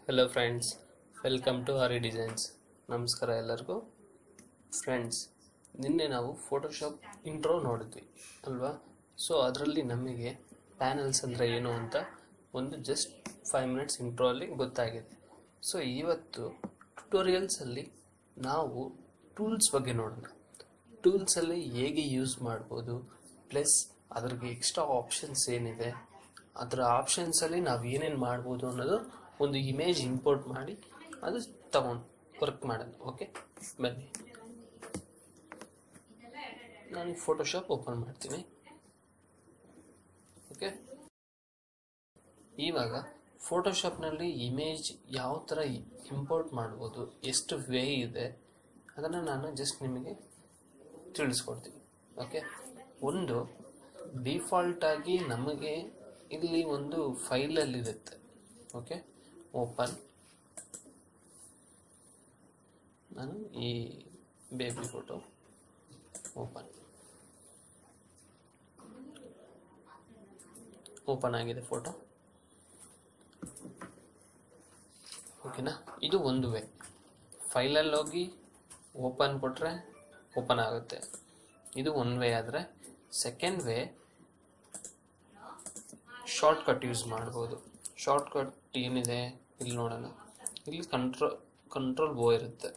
Hello friends, welcome to Aari designs. ನಮಸ್ಕಾರ ಎಲ್ಲರಿಗೂ. Friends, ನಿನ್ನೆ ನಾವು ಫೋಟೋಶಾಪ್ ಇಂಟ್ರೋ ನೋಡಿದ್ವಿ ಅಲ್ವಾ? ಸೊ ಅದರಲ್ಲಿ ನಮಗೆ ಪ್ಯಾನಲ್ಸ್ ಅಂದರೆ ಏನು ಅಂತ ಒಂದು ಜಸ್ಟ್ 5 ಮಿನಿಟ್ಸ್ ಇಂಟ್ರೋ ಅಲ್ಲಿ ಗೊತ್ತಾಗಿದೆ. ಸೊ ಇವತ್ತು ಟ್ಯುಟೋರಿಯಲ್ಸಲ್ಲಿ ನಾವು ಟೂಲ್ಸ್ ಬಗ್ಗೆ ನೋಡೋಣ. ಟೂಲ್ಸಲ್ಲಿ ಹೇಗೆ ಯೂಸ್ ಮಾಡ್ಬೋದು, ಪ್ಲಸ್ ಅದ್ರಿಗೆ ಎಕ್ಸ್ಟ್ರಾ ಆಪ್ಷನ್ಸ್ ಏನಿದೆ, ಅದರ ಆಪ್ಷನ್ಸಲ್ಲಿ ನಾವು ಏನೇನು ಮಾಡ್ಬೋದು ಅನ್ನೋದು ಒಂದು ಇಮೇಜ್ ಇಂಪೋರ್ಟ್ ಮಾಡಿ ಅದು ತಗೊಂಡು ವರ್ಕ್ ಮಾಡೋಣ. ಓಕೆ, ಬನ್ನಿ. ನಾನು ಫೋಟೋಶಾಪ್ ಓಪನ್ ಮಾಡ್ತೀನಿ. ಓಕೆ, ಇವಾಗ ಫೋಟೋಶಾಪ್ನಲ್ಲಿ ಇಮೇಜ್ ಯಾವ ಥರ ಇಂಪೋರ್ಟ್ ಮಾಡ್ಬೋದು, ಎಷ್ಟು ವೇ ಇದೆ ಅದನ್ನು ನಾನು ಜಸ್ಟ್ ನಿಮಗೆ ತಿಳಿಸ್ಕೊಡ್ತೀನಿ. ಓಕೆ, ಒಂದು ಡಿಫಾಲ್ಟಾಗಿ ನಮಗೆ ಇಲ್ಲಿ ಒಂದು ಫೈಲಲ್ಲಿರುತ್ತೆ. Okay, open. ನಾನು ಈ ಬೇಬಿ ಫೋಟೋ ಓಪನ್ ಆಗಿದೆ ಫೋಟೋ. ಓಕೆನಾ? ಇದು ಒಂದು ವೇ. ಫೈಲಲ್ಲಿ ಹೋಗಿ ಓಪನ್ ಕೊಟ್ಟರೆ ಓಪನ್ ಆಗುತ್ತೆ. ಇದು ಒಂದು ವೇ. ಆದರೆ second way short cut use ಮಾಡ್ಬೋದು. ಶಾರ್ಟ್ ಕಟ್ ಏನಿದೆ ಇಲ್ಲಿ ನೋಡೋಣ. ಇಲ್ಲಿ ಕಂಟ್ರೋಲ್ ಓ ಇರುತ್ತೆ.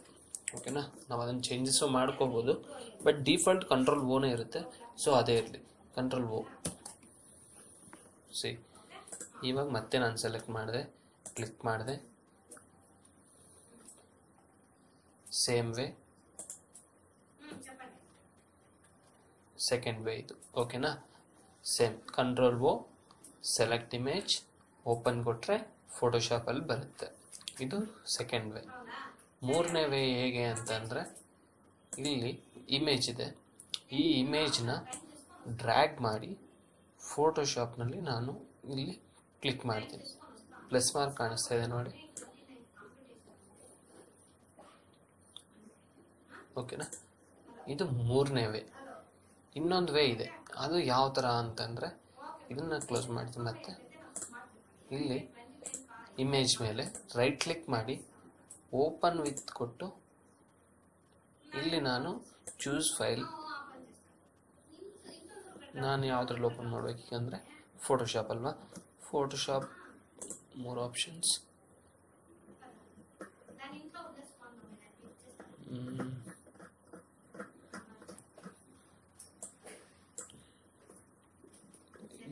ಓಕೆನಾ? ನಾವು ಅದನ್ನು ಚೇಂಜಸ್ಸು ಮಾಡ್ಕೋಬೋದು, ಬಟ್ ಡಿಫಾಲ್ಟ್ ಕಂಟ್ರೋಲ್ ಓನೇ ಇರುತ್ತೆ. ಸೊ ಅದೇ ಇರಲಿ, ಕಂಟ್ರೋಲ್ ಓ. ಸಿ, ಇವಾಗ ಮತ್ತೆ ನಾನು ಸೆಲೆಕ್ಟ್ ಮಾಡಿದೆ, ಕ್ಲಿಕ್ ಮಾಡಿದೆ. ಸೇಮ್ ವೇ ಸೆಕೆಂಡ್ ವೇ ಇದು. ಓಕೆನಾ? ಸೇಮ್ ಕಂಟ್ರೋಲ್ ಓ, ಸೆಲೆಕ್ಟ್ ಇಮೇಜ್, ಓಪನ್ ಕೊಟ್ಟರೆ ಫೋಟೋಶಾಪಲ್ಲಿ ಬರುತ್ತೆ. ಇದು ಸೆಕೆಂಡ್ ವೇ. ಮೂರನೇ ವೇ ಹೇಗೆ ಅಂತಂದರೆ, ಇಲ್ಲಿ ಇಮೇಜ್ ಇದೆ. ಈ ಇಮೇಜ್ನ ಡ್ರ್ಯಾಗ್ ಮಾಡಿ ಫೋಟೋಶಾಪ್ನಲ್ಲಿ ನಾನು ಇಲ್ಲಿ ಕ್ಲಿಕ್ ಮಾಡ್ತೀನಿ. ಪ್ಲಸ್ ಮಾರ್ಕ್ ಕಾಣಿಸ್ತಾ ಇದೆ ನೋಡಿ. ಓಕೆನಾ? ಇದು ಮೂರನೇ ವೇ. ಇನ್ನೊಂದು ವೇ ಇದೆ. ಅದು ಯಾವ ಥರ ಅಂತಂದರೆ, ಇದನ್ನು ಕ್ಲೋಸ್ ಮಾಡ್ತೀನಿ. ಮತ್ತೆ ಇಲ್ಲಿ ಇಮೇಜ್ ಮೇಲೆ ರೈಟ್ ಕ್ಲಿಕ್ ಮಾಡಿ ಓಪನ್ ವಿತ್ ಕೊಟ್ಟು ಇಲ್ಲಿ ನಾನು ಚೂಸ್ ಫೈಲ್, ನಾನು ಯಾವುದ್ರಲ್ಲಿ ಓಪನ್ ಮಾಡಬೇಕಂದ್ರೆ ಫೋಟೋಶಾಪ್ ಅಲ್ವಾ? Photoshop 3 options.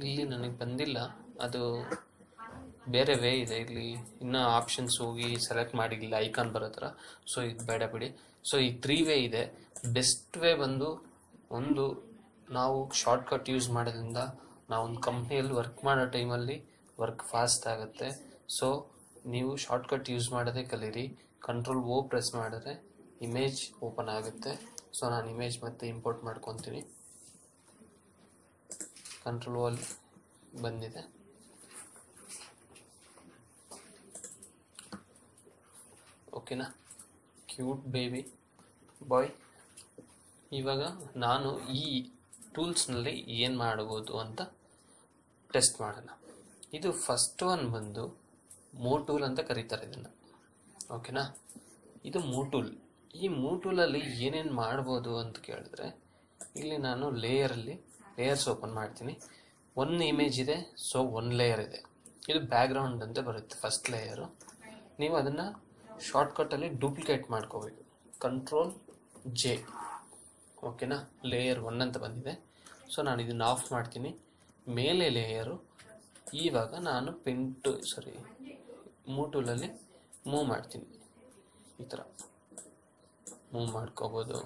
ಇಲ್ಲಿ ನನಗೆ ಬಂದಿಲ್ಲ, ಅದು ಬೇರೆ ವೇ ಇದೆ. ಇಲ್ಲಿ ಇನ್ನೂ ಆಪ್ಷನ್ಸ್ ಹೋಗಿ ಸೆಲೆಕ್ಟ್ ಮಾಡಿ ಇಲ್ಲಿ ಐಕಾನ್ ಬರೋ ಥರ. ಸೊ ಇದು ಬೇಡ ಬಿಡಿ. ಸೊ ಈ 3 ವೇ ಇದೆ. ಬೆಸ್ಟ್ ವೇ ಬಂದು, ಒಂದು ನಾವು ಶಾರ್ಟ್ ಕಟ್ ಯೂಸ್ ಮಾಡೋದ್ರಿಂದ ನಾವು ಒಂದು ಕಂಪ್ನಿಯಲ್ಲಿ ವರ್ಕ್ ಮಾಡೋ ಟೈಮಲ್ಲಿ ವರ್ಕ್ ಫಾಸ್ಟ್ ಆಗುತ್ತೆ. ಸೊ ನೀವು ಶಾರ್ಟ್ ಕಟ್ ಯೂಸ್ ಮಾಡೋದೇ ಕಲೀರಿ. ಕಂಟ್ರೋಲ್ ಓ ಪ್ರೆಸ್ ಮಾಡಿದ್ರೆ ಇಮೇಜ್ ಓಪನ್ ಆಗುತ್ತೆ. ಸೊ ನಾನು ಇಮೇಜ್ ಮತ್ತೆ ಇಂಪೋರ್ಟ್ ಮಾಡ್ಕೊತೀನಿ. ಕಂಟ್ರೋಲ್ ಓ ಬಂದಿದೆ. ಓಕೆನಾ? ಕ್ಯೂಟ್ ಬೇಬಿ ಬಾಯ್. ಇವಾಗ ನಾನು ಈ ಟೂಲ್ಸ್ನಲ್ಲಿ ಏನು ಮಾಡ್ಬೋದು ಅಂತ ಟೆಸ್ಟ್ ಮಾಡೋಣ. ಇದು ಫಸ್ಟ್ ಒನ್ ಬಂದು ಮೂವ್ ಟೂಲ್ ಅಂತ ಕರೀತಾರೆ ಇದನ್ನು. ಓಕೆನಾ? ಇದು ಮೂವ್ ಟೂಲ್. ಈ ಮೂವ್ ಟೂಲಲ್ಲಿ ಏನೇನು ಮಾಡ್ಬೋದು ಅಂತ ಕೇಳಿದ್ರೆ, ಇಲ್ಲಿ ನಾನು ಲೇಯರ್ಸ್ ಓಪನ್ ಮಾಡ್ತೀನಿ. ಒಂದು ಇಮೇಜ್ ಇದೆ, ಸೊ 1 ಲೇಯರ್ ಇದೆ. ಇದು ಬ್ಯಾಕ್ಗ್ರೌಂಡ್ ಅಂತ ಬರುತ್ತೆ ಫಸ್ಟ್ ಲೇಯರು. ನೀವು ಅದನ್ನು ಶಾರ್ಟ್ಕಟ್ಟಲ್ಲಿ ಡೂಪ್ಲಿಕೇಟ್ ಮಾಡ್ಕೋಬೇಕು. Control J. ಓಕೆನಾ? ಲೇಯರ್ 1 ಅಂತ ಬಂದಿದೆ. ಸೊ ನಾನು ಇದನ್ನು ಆಫ್ ಮಾಡ್ತೀನಿ. ಮೇಲೆ ಲೇಯರು ಇವಾಗ ನಾನು ಮೂವ್ ಟೂಲಲ್ಲಿ ಮೂವ್ ಮಾಡ್ತೀನಿ. ಈ ಥರ ಮೂವ್ ಮಾಡ್ಕೋಬೋದು.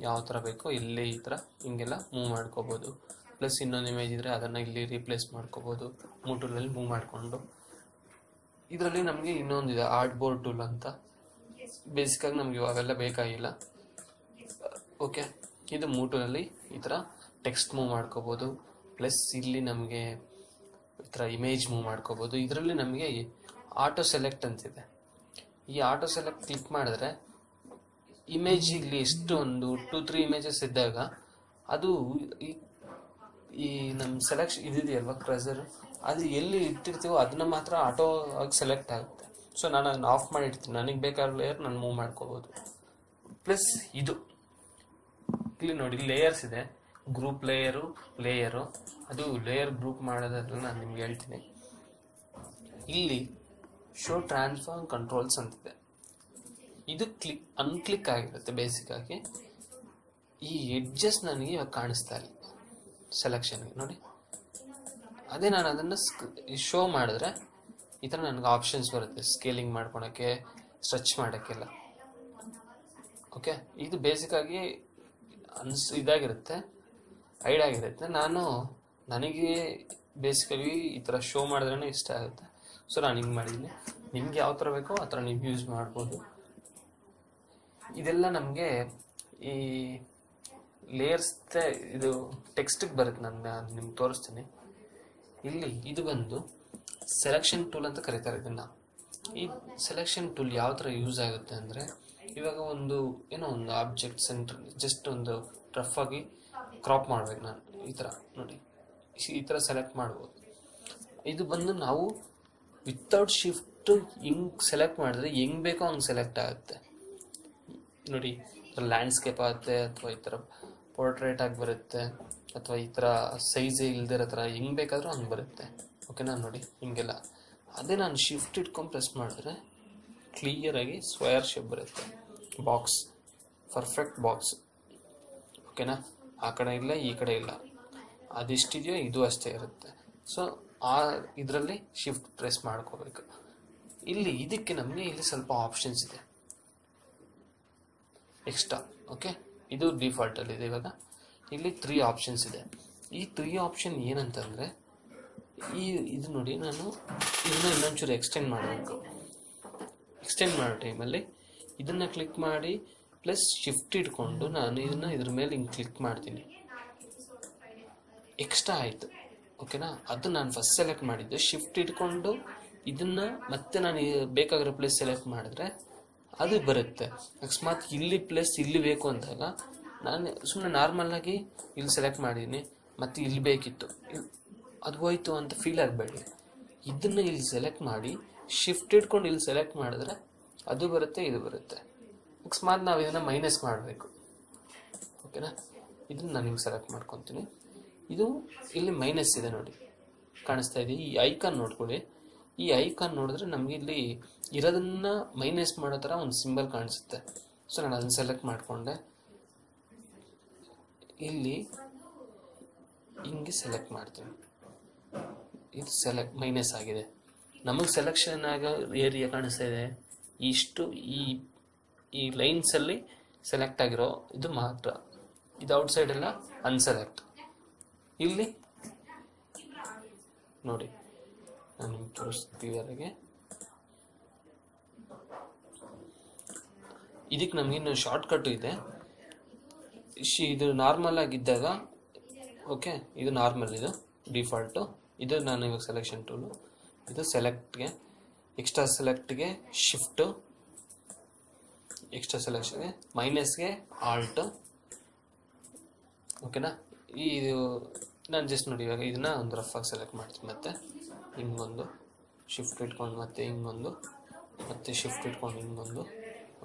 ಯಾವ ಥರ ಬೇಕೋ ಇಲ್ಲಿ ಈ ಥರ ಹಿಂಗೆಲ್ಲ ಮೂವ್ ಮಾಡ್ಕೋಬೋದು. ಪ್ಲಸ್ ಇನ್ನೊಂದು ಇಮೇಜ್ ಇದ್ದರೆ ಅದನ್ನು ಇಲ್ಲಿ ರೀಪ್ಲೇಸ್ ಮಾಡ್ಕೋಬೋದು ಮೂವ್ ಟೂಲಲ್ಲಿ ಮೂವ್ ಮಾಡಿಕೊಂಡು. ಇದರಲ್ಲಿ ನಮಗೆ ಇನ್ನೊಂದಿದೆ ಆರ್ಟ್ ಬೋರ್ಡ್ ಟೂಲ್ ಅಂತ. ಬೇಸಿಕಾಗಿ ನಮಗೆ ಅವೆಲ್ಲ ಬೇಕಾಗಿಲ್ಲ. ಓಕೆ, ಇದು ಮೂವ್ ಟೂಲಲ್ಲಿ ಈ ಥರ ಟೆಕ್ಸ್ಟ್ ಮೂವ್ ಮಾಡ್ಕೋಬೋದು. ಪ್ಲಸ್ ಇಲ್ಲಿ ನಮಗೆ ಈ ಥರ ಇಮೇಜ್ ಮೂವ್ ಮಾಡ್ಕೋಬೋದು. ಇದರಲ್ಲಿ ನಮಗೆ ಆಟೋ ಸೆಲೆಕ್ಟ್ ಅಂತಿದೆ. ಈ ಆಟೋ ಸೆಲೆಕ್ಟ್ ಕ್ಲಿಕ್ ಮಾಡಿದ್ರೆ ಇಮೇಜ್ ಇಲ್ಲಿ ಎಷ್ಟು ಒಂದು 2-3 ಇಮೇಜಸ್ ಇದ್ದಾಗ ಅದು ಈ ನಮ್ಮ ಸೆಲೆಕ್ಷನ್ ಇದೆಯಲ್ವಾ ಕ್ರಸರ್, ಅದು ಎಲ್ಲಿ ಇಟ್ಟಿರ್ತೀವೋ ಅದನ್ನ ಮಾತ್ರ ಆಟೋ ಆಗಿ ಸೆಲೆಕ್ಟ್ ಆಗುತ್ತೆ. ಸೊ ನಾನು ಅದನ್ನು ಆಫ್ ಮಾಡಿರ್ತೀನಿ, ನನಗೆ ಬೇಕಾದ ಲೇಯರ್ ನಾನು ಮೂವ್ ಮಾಡ್ಕೋಬೋದು. ಪ್ಲಸ್ ಇದು ಇಲ್ಲಿ ನೋಡಿ ಲೇಯರ್ಸ್ ಇದೆ, ಗ್ರೂಪ್ ಲೇಯರು ಅದು ಲೇಯರ್ ಗ್ರೂಪ್ ಮಾಡೋದಾದ್ರೆ ನಾನು ನಿಮ್ಗೆ ಹೇಳ್ತೀನಿ. ಇಲ್ಲಿ ಶೋ ಟ್ರಾನ್ಸ್ಫಾರ್ಮ್ ಕಂಟ್ರೋಲ್ಸ್ ಅಂತಿದೆ, ಇದು ಅನ್ಕ್ಲಿಕ್ ಆಗಿರುತ್ತೆ. ಬೇಸಿಕ್ ಆಗಿ ಈ ಎಡ್ಜಸ್ ನನಗೆ ಇವಾಗ ಕಾಣಿಸ್ತಾ ಇಲ್ಲ ಸೆಲೆಕ್ಷನ್ಗೆ ನೋಡಿ. ಅದೇ ನಾನು ಅದನ್ನು ಶೋ ಮಾಡಿದ್ರೆ ಈ ಥರ ನನಗೆ ಆಪ್ಷನ್ಸ್ ಬರುತ್ತೆ, ಸ್ಕೇಲಿಂಗ್ ಮಾಡ್ಕೊಳಕ್ಕೆ, ಸ್ಟ್ರೆಚ್ ಮಾಡೋಕ್ಕೆಲ್ಲ. ಓಕೆ, ಇದು ಬೇಸಿಕ್ಕಾಗಿ ಇದಾಗಿರುತ್ತೆ, ಹೈಡ್ ಆಗಿರುತ್ತೆ. ನನಗೆ ಬೇಸಿಕಲಿ ಈ ಥರ ಶೋ ಮಾಡಿದ್ರೇ ಇಷ್ಟ ಆಗುತ್ತೆ. ಸೊ ನಾನು ಹಿಂಗೆ ಮಾಡಿದ್ದೀನಿ. ನಿಮ್ಗೆ ಯಾವ ಥರ ಬೇಕೋ ಆ ಥರ ನೀವು ಯೂಸ್ ಮಾಡ್ಬೋದು. ಇದೆಲ್ಲ ನಮಗೆ ಈ ಲೇಯರ್ಸ್ ಇದು ಟೆಕ್ಸ್ಟಿಗೆ ಬರುತ್ತೆ. ನಾನು ನಿಮ್ಗೆ ತೋರಿಸ್ತೀನಿ. ಇಲ್ಲಿ ಇದು ಬಂದು ಸೆಲೆಕ್ಷನ್ ಟೂಲ್ ಅಂತ ಕರೀತಾರೆ ಇದನ್ನು. ಈ ಸೆಲೆಕ್ಷನ್ ಟೂಲ್ ಯಾವ ಥರ ಯೂಸ್ ಆಗುತ್ತೆ ಅಂದರೆ, ಇವಾಗ ಒಂದು ಆಬ್ಜೆಕ್ಟ್ ಸೆಂಟರ್ ಜಸ್ಟ್ ಒಂದು ರಫ್ ಆಗಿ ಕ್ರಾಪ್ ಮಾಡ್ಬೇಕು ನಾನು. ಈ ಥರ ನೋಡಿ, ಈ ಥರ ಸೆಲೆಕ್ಟ್ ಮಾಡ್ಬೋದು. ಇದು ಬಂದು ನಾವು ವಿತೌಟ್ ಶಿಫ್ಟ್ ಹಿಂಗೆ ಸೆಲೆಕ್ಟ್ ಮಾಡಿದ್ರೆ ಹೆಂಗೆ ಬೇಕೋ ಹಂಗೆ ಸೆಲೆಕ್ಟ್ ಆಗುತ್ತೆ ನೋಡಿ. ಲ್ಯಾಂಡ್ಸ್ಕೇಪ್ ಆಗುತ್ತೆ, ಅಥವಾ ಈ ಥರ ಪೋರ್ಟ್ರೇಟ್ ಆಗಿ ಬರುತ್ತೆ, ಅಥವಾ ಈ ಥರ ಸೈಜೇ ಇಲ್ದಿರೋ ಥರ ಹೆಂಗೆ ಬೇಕಾದರೂ ಹಂಗೆ ಬರುತ್ತೆ. ಓಕೆನಾ, ನೋಡಿ ಹಿಂಗೆಲ್ಲ. ಅದೇ ನಾನು ಶಿಫ್ಟ್ ಇಟ್ಕೊಂಡು ಪ್ರೆಸ್ ಮಾಡಿದ್ರೆ ಕ್ಲಿಯರಾಗಿ ಸ್ಕ್ವೇರ್ ಶೇಪ್ ಬರುತ್ತೆ, ಬಾಕ್ಸ್, ಪರ್ಫೆಕ್ಟ್ ಬಾಕ್ಸ್. ಓಕೆನಾ, ಆ ಕಡೆ ಇಲ್ಲ ಈ ಕಡೆ ಇಲ್ಲ, ಅದೆಷ್ಟಿದೆಯೋ ಇದು ಅಷ್ಟೇ ಇರುತ್ತೆ. ಸೊ ಆ ಇದರಲ್ಲಿ ಶಿಫ್ಟ್ ಪ್ರೆಸ್ ಮಾಡ್ಕೋಬೇಕು. ಇದಕ್ಕೆ ನಮಗೆ ಇಲ್ಲಿ ಸ್ವಲ್ಪ ಆಪ್ಷನ್ಸ್ ಇದೆ ಎಕ್ಸ್ಟ್ರಾ. ಓಕೆ, ಇದು ಡಿಫಾಲ್ಟಲ್ಲಿ ಇದೆ. ಇವಾಗ ಇಲ್ಲಿ 3 ಆಪ್ಷನ್ಸ್ ಇದೆ. ಈ 3 ಆಪ್ಷನ್ ಏನಂತಂದರೆ, ಇದು ನೋಡಿ, ನಾನು ಇದನ್ನು ಇನ್ನೊಂಚೂರು ಎಕ್ಸ್ಟೆಂಡ್ ಮಾಡಬೇಕು. ಎಕ್ಸ್ಟೆಂಡ್ ಮಾಡೋ ಟೈಮಲ್ಲಿ ಇದನ್ನು ಕ್ಲಿಕ್ ಮಾಡಿ ಪ್ಲಸ್ ಶಿಫ್ಟ್ ಇಟ್ಕೊಂಡು ನಾನು ಇದನ್ನು ಇದ್ರ ಮೇಲೆ ಹಿಂಗೆ ಕ್ಲಿಕ್ ಮಾಡ್ತೀನಿ. ಎಕ್ಸ್ಟ್ರಾ ಆಯಿತು. ಓಕೆನಾ, ಅದು ನಾನು ಫಸ್ಟ್ ಸೆಲೆಕ್ಟ್ ಮಾಡಿದ್ದು. ಶಿಫ್ಟ್ ಇಟ್ಕೊಂಡು ಇದನ್ನು ಮತ್ತೆ ನಾನು ಬೇಕಾಗಿರೋ ಪ್ಲೇಸ್ ಸೆಲೆಕ್ಟ್ ಮಾಡಿದ್ರೆ ಅದು ಬರುತ್ತೆ. ಅಕಸ್ಮಾತ್ ಇಲ್ಲಿ ಪ್ಲೇಸ್ ಇಲ್ಲಿ ಬೇಕು ಅಂದಾಗ ನಾನು ಸುಮ್ಮನೆ ನಾರ್ಮಲ್ಲಾಗಿ ಇಲ್ಲಿ ಸೆಲೆಕ್ಟ್ ಮಾಡಿದ್ದೀನಿ, ಮತ್ತು ಇಲ್ಲಿ ಬೇಕಿತ್ತು, ಅದು ಹೋಯ್ತು ಅಂತ ಫೀಲ್ ಆಗಬೇಡಿ. ಇದನ್ನು ಇಲ್ಲಿ ಸೆಲೆಕ್ಟ್ ಮಾಡಿ ಶಿಫ್ಟ್ ಇಟ್ಕೊಂಡು ಇಲ್ಲಿ ಸೆಲೆಕ್ಟ್ ಮಾಡಿದ್ರೆ ಅದು ಬರುತ್ತೆ, ಇದು ಬರುತ್ತೆ. ಅಕಸ್ಮಾತ್ ನಾವು ಇದನ್ನು ಮೈನಸ್ ಮಾಡಬೇಕು. ಓಕೆನಾ, ಇದನ್ನು ನಾನು ಹಿಂಗೆ ಸೆಲೆಕ್ಟ್ ಮಾಡ್ಕೊತೀನಿ. ಇದು ಇಲ್ಲಿ ಮೈನಸ್ ಇದೆ ನೋಡಿ, ಕಾಣಿಸ್ತಾ ಇದೆ. ಈ ಐಕಾನ್ ನೋಡ್ಕೊಳ್ಳಿ. ಈ ಐಕಾನ್ ನೋಡಿದ್ರೆ ನಮಗೆ ಇಲ್ಲಿ ಇರೋದನ್ನ ಮೈನಸ್ ಮಾಡೋ ಥರ ಒಂದು ಸಿಂಬಲ್ ಕಾಣಿಸುತ್ತೆ. ಸೊ ನಾನು ಅದನ್ನು ಸೆಲೆಕ್ಟ್ ಮಾಡಿಕೊಂಡೆ. ಇಲ್ಲಿ ಹಿಂಗೆ ಸೆಲೆಕ್ಟ್ ಮಾಡ್ತೀನಿ. ಇದು ಮೈನಸ್ ಆಗಿದೆ. ನಮಗೆ ಸೆಲೆಕ್ಷನ್ ಆಗೋ ಏರಿಯಾ ಕಾಣಿಸ್ತಾ ಇದೆ ಇಷ್ಟು. ಈ ಲೈನ್ಸಲ್ಲಿ ಸೆಲೆಕ್ಟ್ ಆಗಿರೋ ಇದು ಮಾತ್ರ, ಇದು ಔಟ್ಸೈಡ್ ಎಲ್ಲ ಅನ್ಸೆಲೆಕ್ಟ್. ಇಲ್ಲಿ ನೋಡಿ, ನಾನು ನಿಮ್ಗೆ ತೋರಿಸ್ತೀವಿ. ಅದಕ್ಕೆ ಇದಕ್ಕೆ ನಮಗಿನ್ನು ಶಾರ್ಟ್ ಕಟ್ ಇದೆ. ಇದು ನಾರ್ಮಲ್ ಆಗಿದ್ದಾಗ, ಓಕೆ, ಇದು ನಾರ್ಮಲ್, ಇದು ಡಿಫಾಲ್ಟು. ಇದು ನಾನು ಇವಾಗ ಸೆಲೆಕ್ಷನ್ ಟೂಲು. ಇದು ಸೆಲೆಕ್ಟ್ಗೆ, ಎಕ್ಸ್ಟ್ರಾ ಸೆಲೆಕ್ಟ್ಗೆ ಶಿಫ್ಟು, ಎಕ್ಸ್ಟ್ರಾ ಸೆಲೆಕ್ಷನ್ಗೆ ಮೈನಸ್ಗೆ ಆಲ್ಟು. ಓಕೆನಾ, ಇದು ನಾನು ಜಸ್ಟ್ ನೋಡಿ ಇವಾಗ ಇದನ್ನ ಒಂದು ರಫ್ ಆಗಿ ಸೆಲೆಕ್ಟ್ ಮಾಡ್ತೀನಿ. ಮತ್ತೆ ಹಿಂಗೊಂದು ಶಿಫ್ಟ್ ಇಟ್ಕೊಂಡು, ಮತ್ತೆ ಹಿಂಗೊಂದು, ಮತ್ತೆ ಶಿಫ್ಟ್ ಇಟ್ಕೊಂಡು ಹಿಂಗೊಂದು.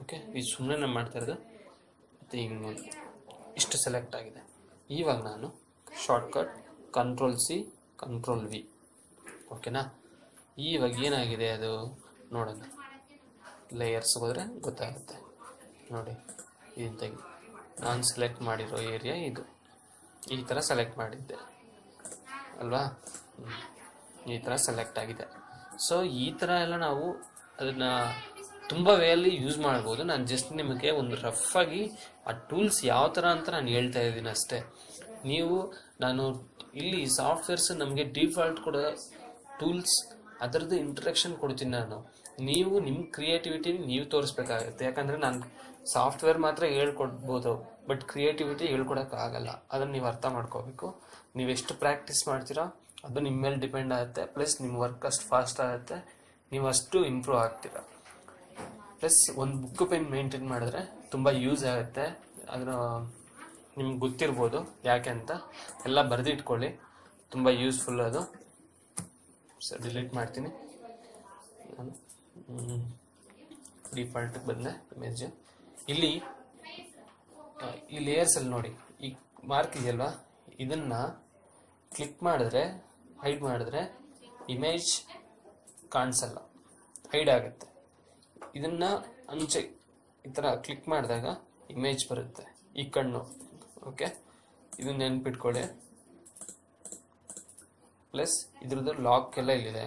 ಓಕೆ, ಇದು ಸುಮ್ಮನೆ ನಾನು ಮಾಡ್ತಾ ಇರೋದು. ಮತ್ತು ಹಿಂಗೊಂದು, ಇಷ್ಟು ಸೆಲೆಕ್ಟ್ ಆಗಿದೆ. ಇವಾಗ ನಾನು ಶಾರ್ಟ್ಕಟ್ Ctrl+C Ctrl+V. ಓಕೆನಾ, ಇವಾಗ ಏನಾಗಿದೆ ಅದು ನೋಡೋಣ. ಲೇಯರ್ಸ್ ಹೋದರೆ ಗೊತ್ತಾಗುತ್ತೆ ನೋಡಿ. ಇದನ್ನು ನಾನು ಸೆಲೆಕ್ಟ್ ಮಾಡಿರೋ ಏರಿಯಾ ಇದು, ಈ ಥರ ಸೆಲೆಕ್ಟ್ ಮಾಡಿದ್ದೆ ಅಲ್ವಾ, ಈ ಥರ ಸೆಲೆಕ್ಟ್ ಆಗಿದೆ. ಸೊ ಈ ಥರ ಎಲ್ಲ ನಾವು ಅದನ್ನು ತುಂಬ ವೇಯಲ್ಲಿ ಯೂಸ್ ಮಾಡ್ಬೋದು. ನಾನು ಜಸ್ಟ್ ನಿಮಗೆ ಒಂದು ರಫ್ ಆಗಿ ಆ ಟೂಲ್ಸ್ ಯಾವ ಥರ ಅಂತ ನಾನು ಹೇಳ್ತಾ ಇದ್ದೀನಿ ಅಷ್ಟೇ. ನಾನು ಇಲ್ಲಿ ಸಾಫ್ಟ್ವೇರ್ಸ್ ನಮಗೆ ಡಿಫಾಲ್ಟ್ ಕೊಡೋ ಟೂಲ್ಸ್ ಅದರದ್ದು ಇಂಟ್ರಡಕ್ಷನ್ ಕೊಡ್ತೀನಿ ನಾನು. ನೀವು ನಿಮ್ಮ ಕ್ರಿಯೇಟಿವಿಟಿ ನೀವು ತೋರಿಸ್ಬೇಕಾಗುತ್ತೆ. ಯಾಕಂದರೆ ನಾನು ಸಾಫ್ಟ್ವೇರ್ ಮಾತ್ರ ಹೇಳ್ಕೊಡ್ಬೋದು, ಬಟ್ ಕ್ರಿಯೇಟಿವಿಟಿ ಹೇಳ್ಕೊಡೋಕ್ಕಾಗಲ್ಲ. ಅದನ್ನು ನೀವು ಅರ್ಥ ಮಾಡ್ಕೋಬೇಕು. ನೀವೆಷ್ಟು ಪ್ರಾಕ್ಟೀಸ್ ಮಾಡ್ತೀರಾ ಅದು ನಿಮ್ಮ ಮೇಲೆ ಡಿಪೆಂಡ್ ಆಗುತ್ತೆ. ಪ್ಲಸ್ ನಿಮ್ಮ ವರ್ಕ್ ಅಷ್ಟು ಫಾಸ್ಟ್ ಆಗುತ್ತೆ, ನೀವು ಅಷ್ಟು ಇಂಪ್ರೂವ್ ಆಗ್ತೀರಾ. ಪ್ಲಸ್ ಒಂದು ಬುಕ್ ಪೆನ್ ಮೇಂಟೈನ್ ಮಾಡಿದ್ರೆ ತುಂಬ ಯೂಸ್ ಆಗುತ್ತೆ. ಅದನ್ನು ನಿಮ್ಗೆ ಗೊತ್ತಿರ್ಬೋದು ಯಾಕೆ ಅಂತ. ಎಲ್ಲ ಬರೆದಿಟ್ಕೊಳ್ಳಿ, ತುಂಬ ಯೂಸ್ಫುಲ್ ಅದು. ಡಿಲೀಟ್ ಮಾಡ್ತೀನಿ ನಾನು. ಡಿಫಾಲ್ಟ್ ಬಂದೆ ಇಮೇಜ್. ಇಲ್ಲಿ ಈ ಲೇಯರ್ಸಲ್ಲಿ ನೋಡಿ, ಈ ಮಾರ್ಕ್ ಇದೆಯಲ್ವಾ, ಇದನ್ನ ಕ್ಲಿಕ್ ಮಾಡಿದ್ರೆ, ಹೈಡ್ ಮಾಡಿದ್ರೆ ಇಮೇಜ್ ಕಾಣಿಸಲ್ಲ, ಹೈಡ್ ಆಗುತ್ತೆ. ಇದನ್ನ ಅಂಚೆ ಈ ಥರ ಕ್ಲಿಕ್ ಮಾಡಿದಾಗ ಇಮೇಜ್ ಬರುತ್ತೆ, ಈ ಕಣ್ಣು. ಓಕೆ, ಇದು ನೆನ್ಪಿಟ್ಕೊಳ್ಳಿ. ಪ್ಲಸ್ ಇದ್ರದ್ದು ಲಾಕ್ ಎಲ್ಲ ಇಲ್ಲಿದೆ.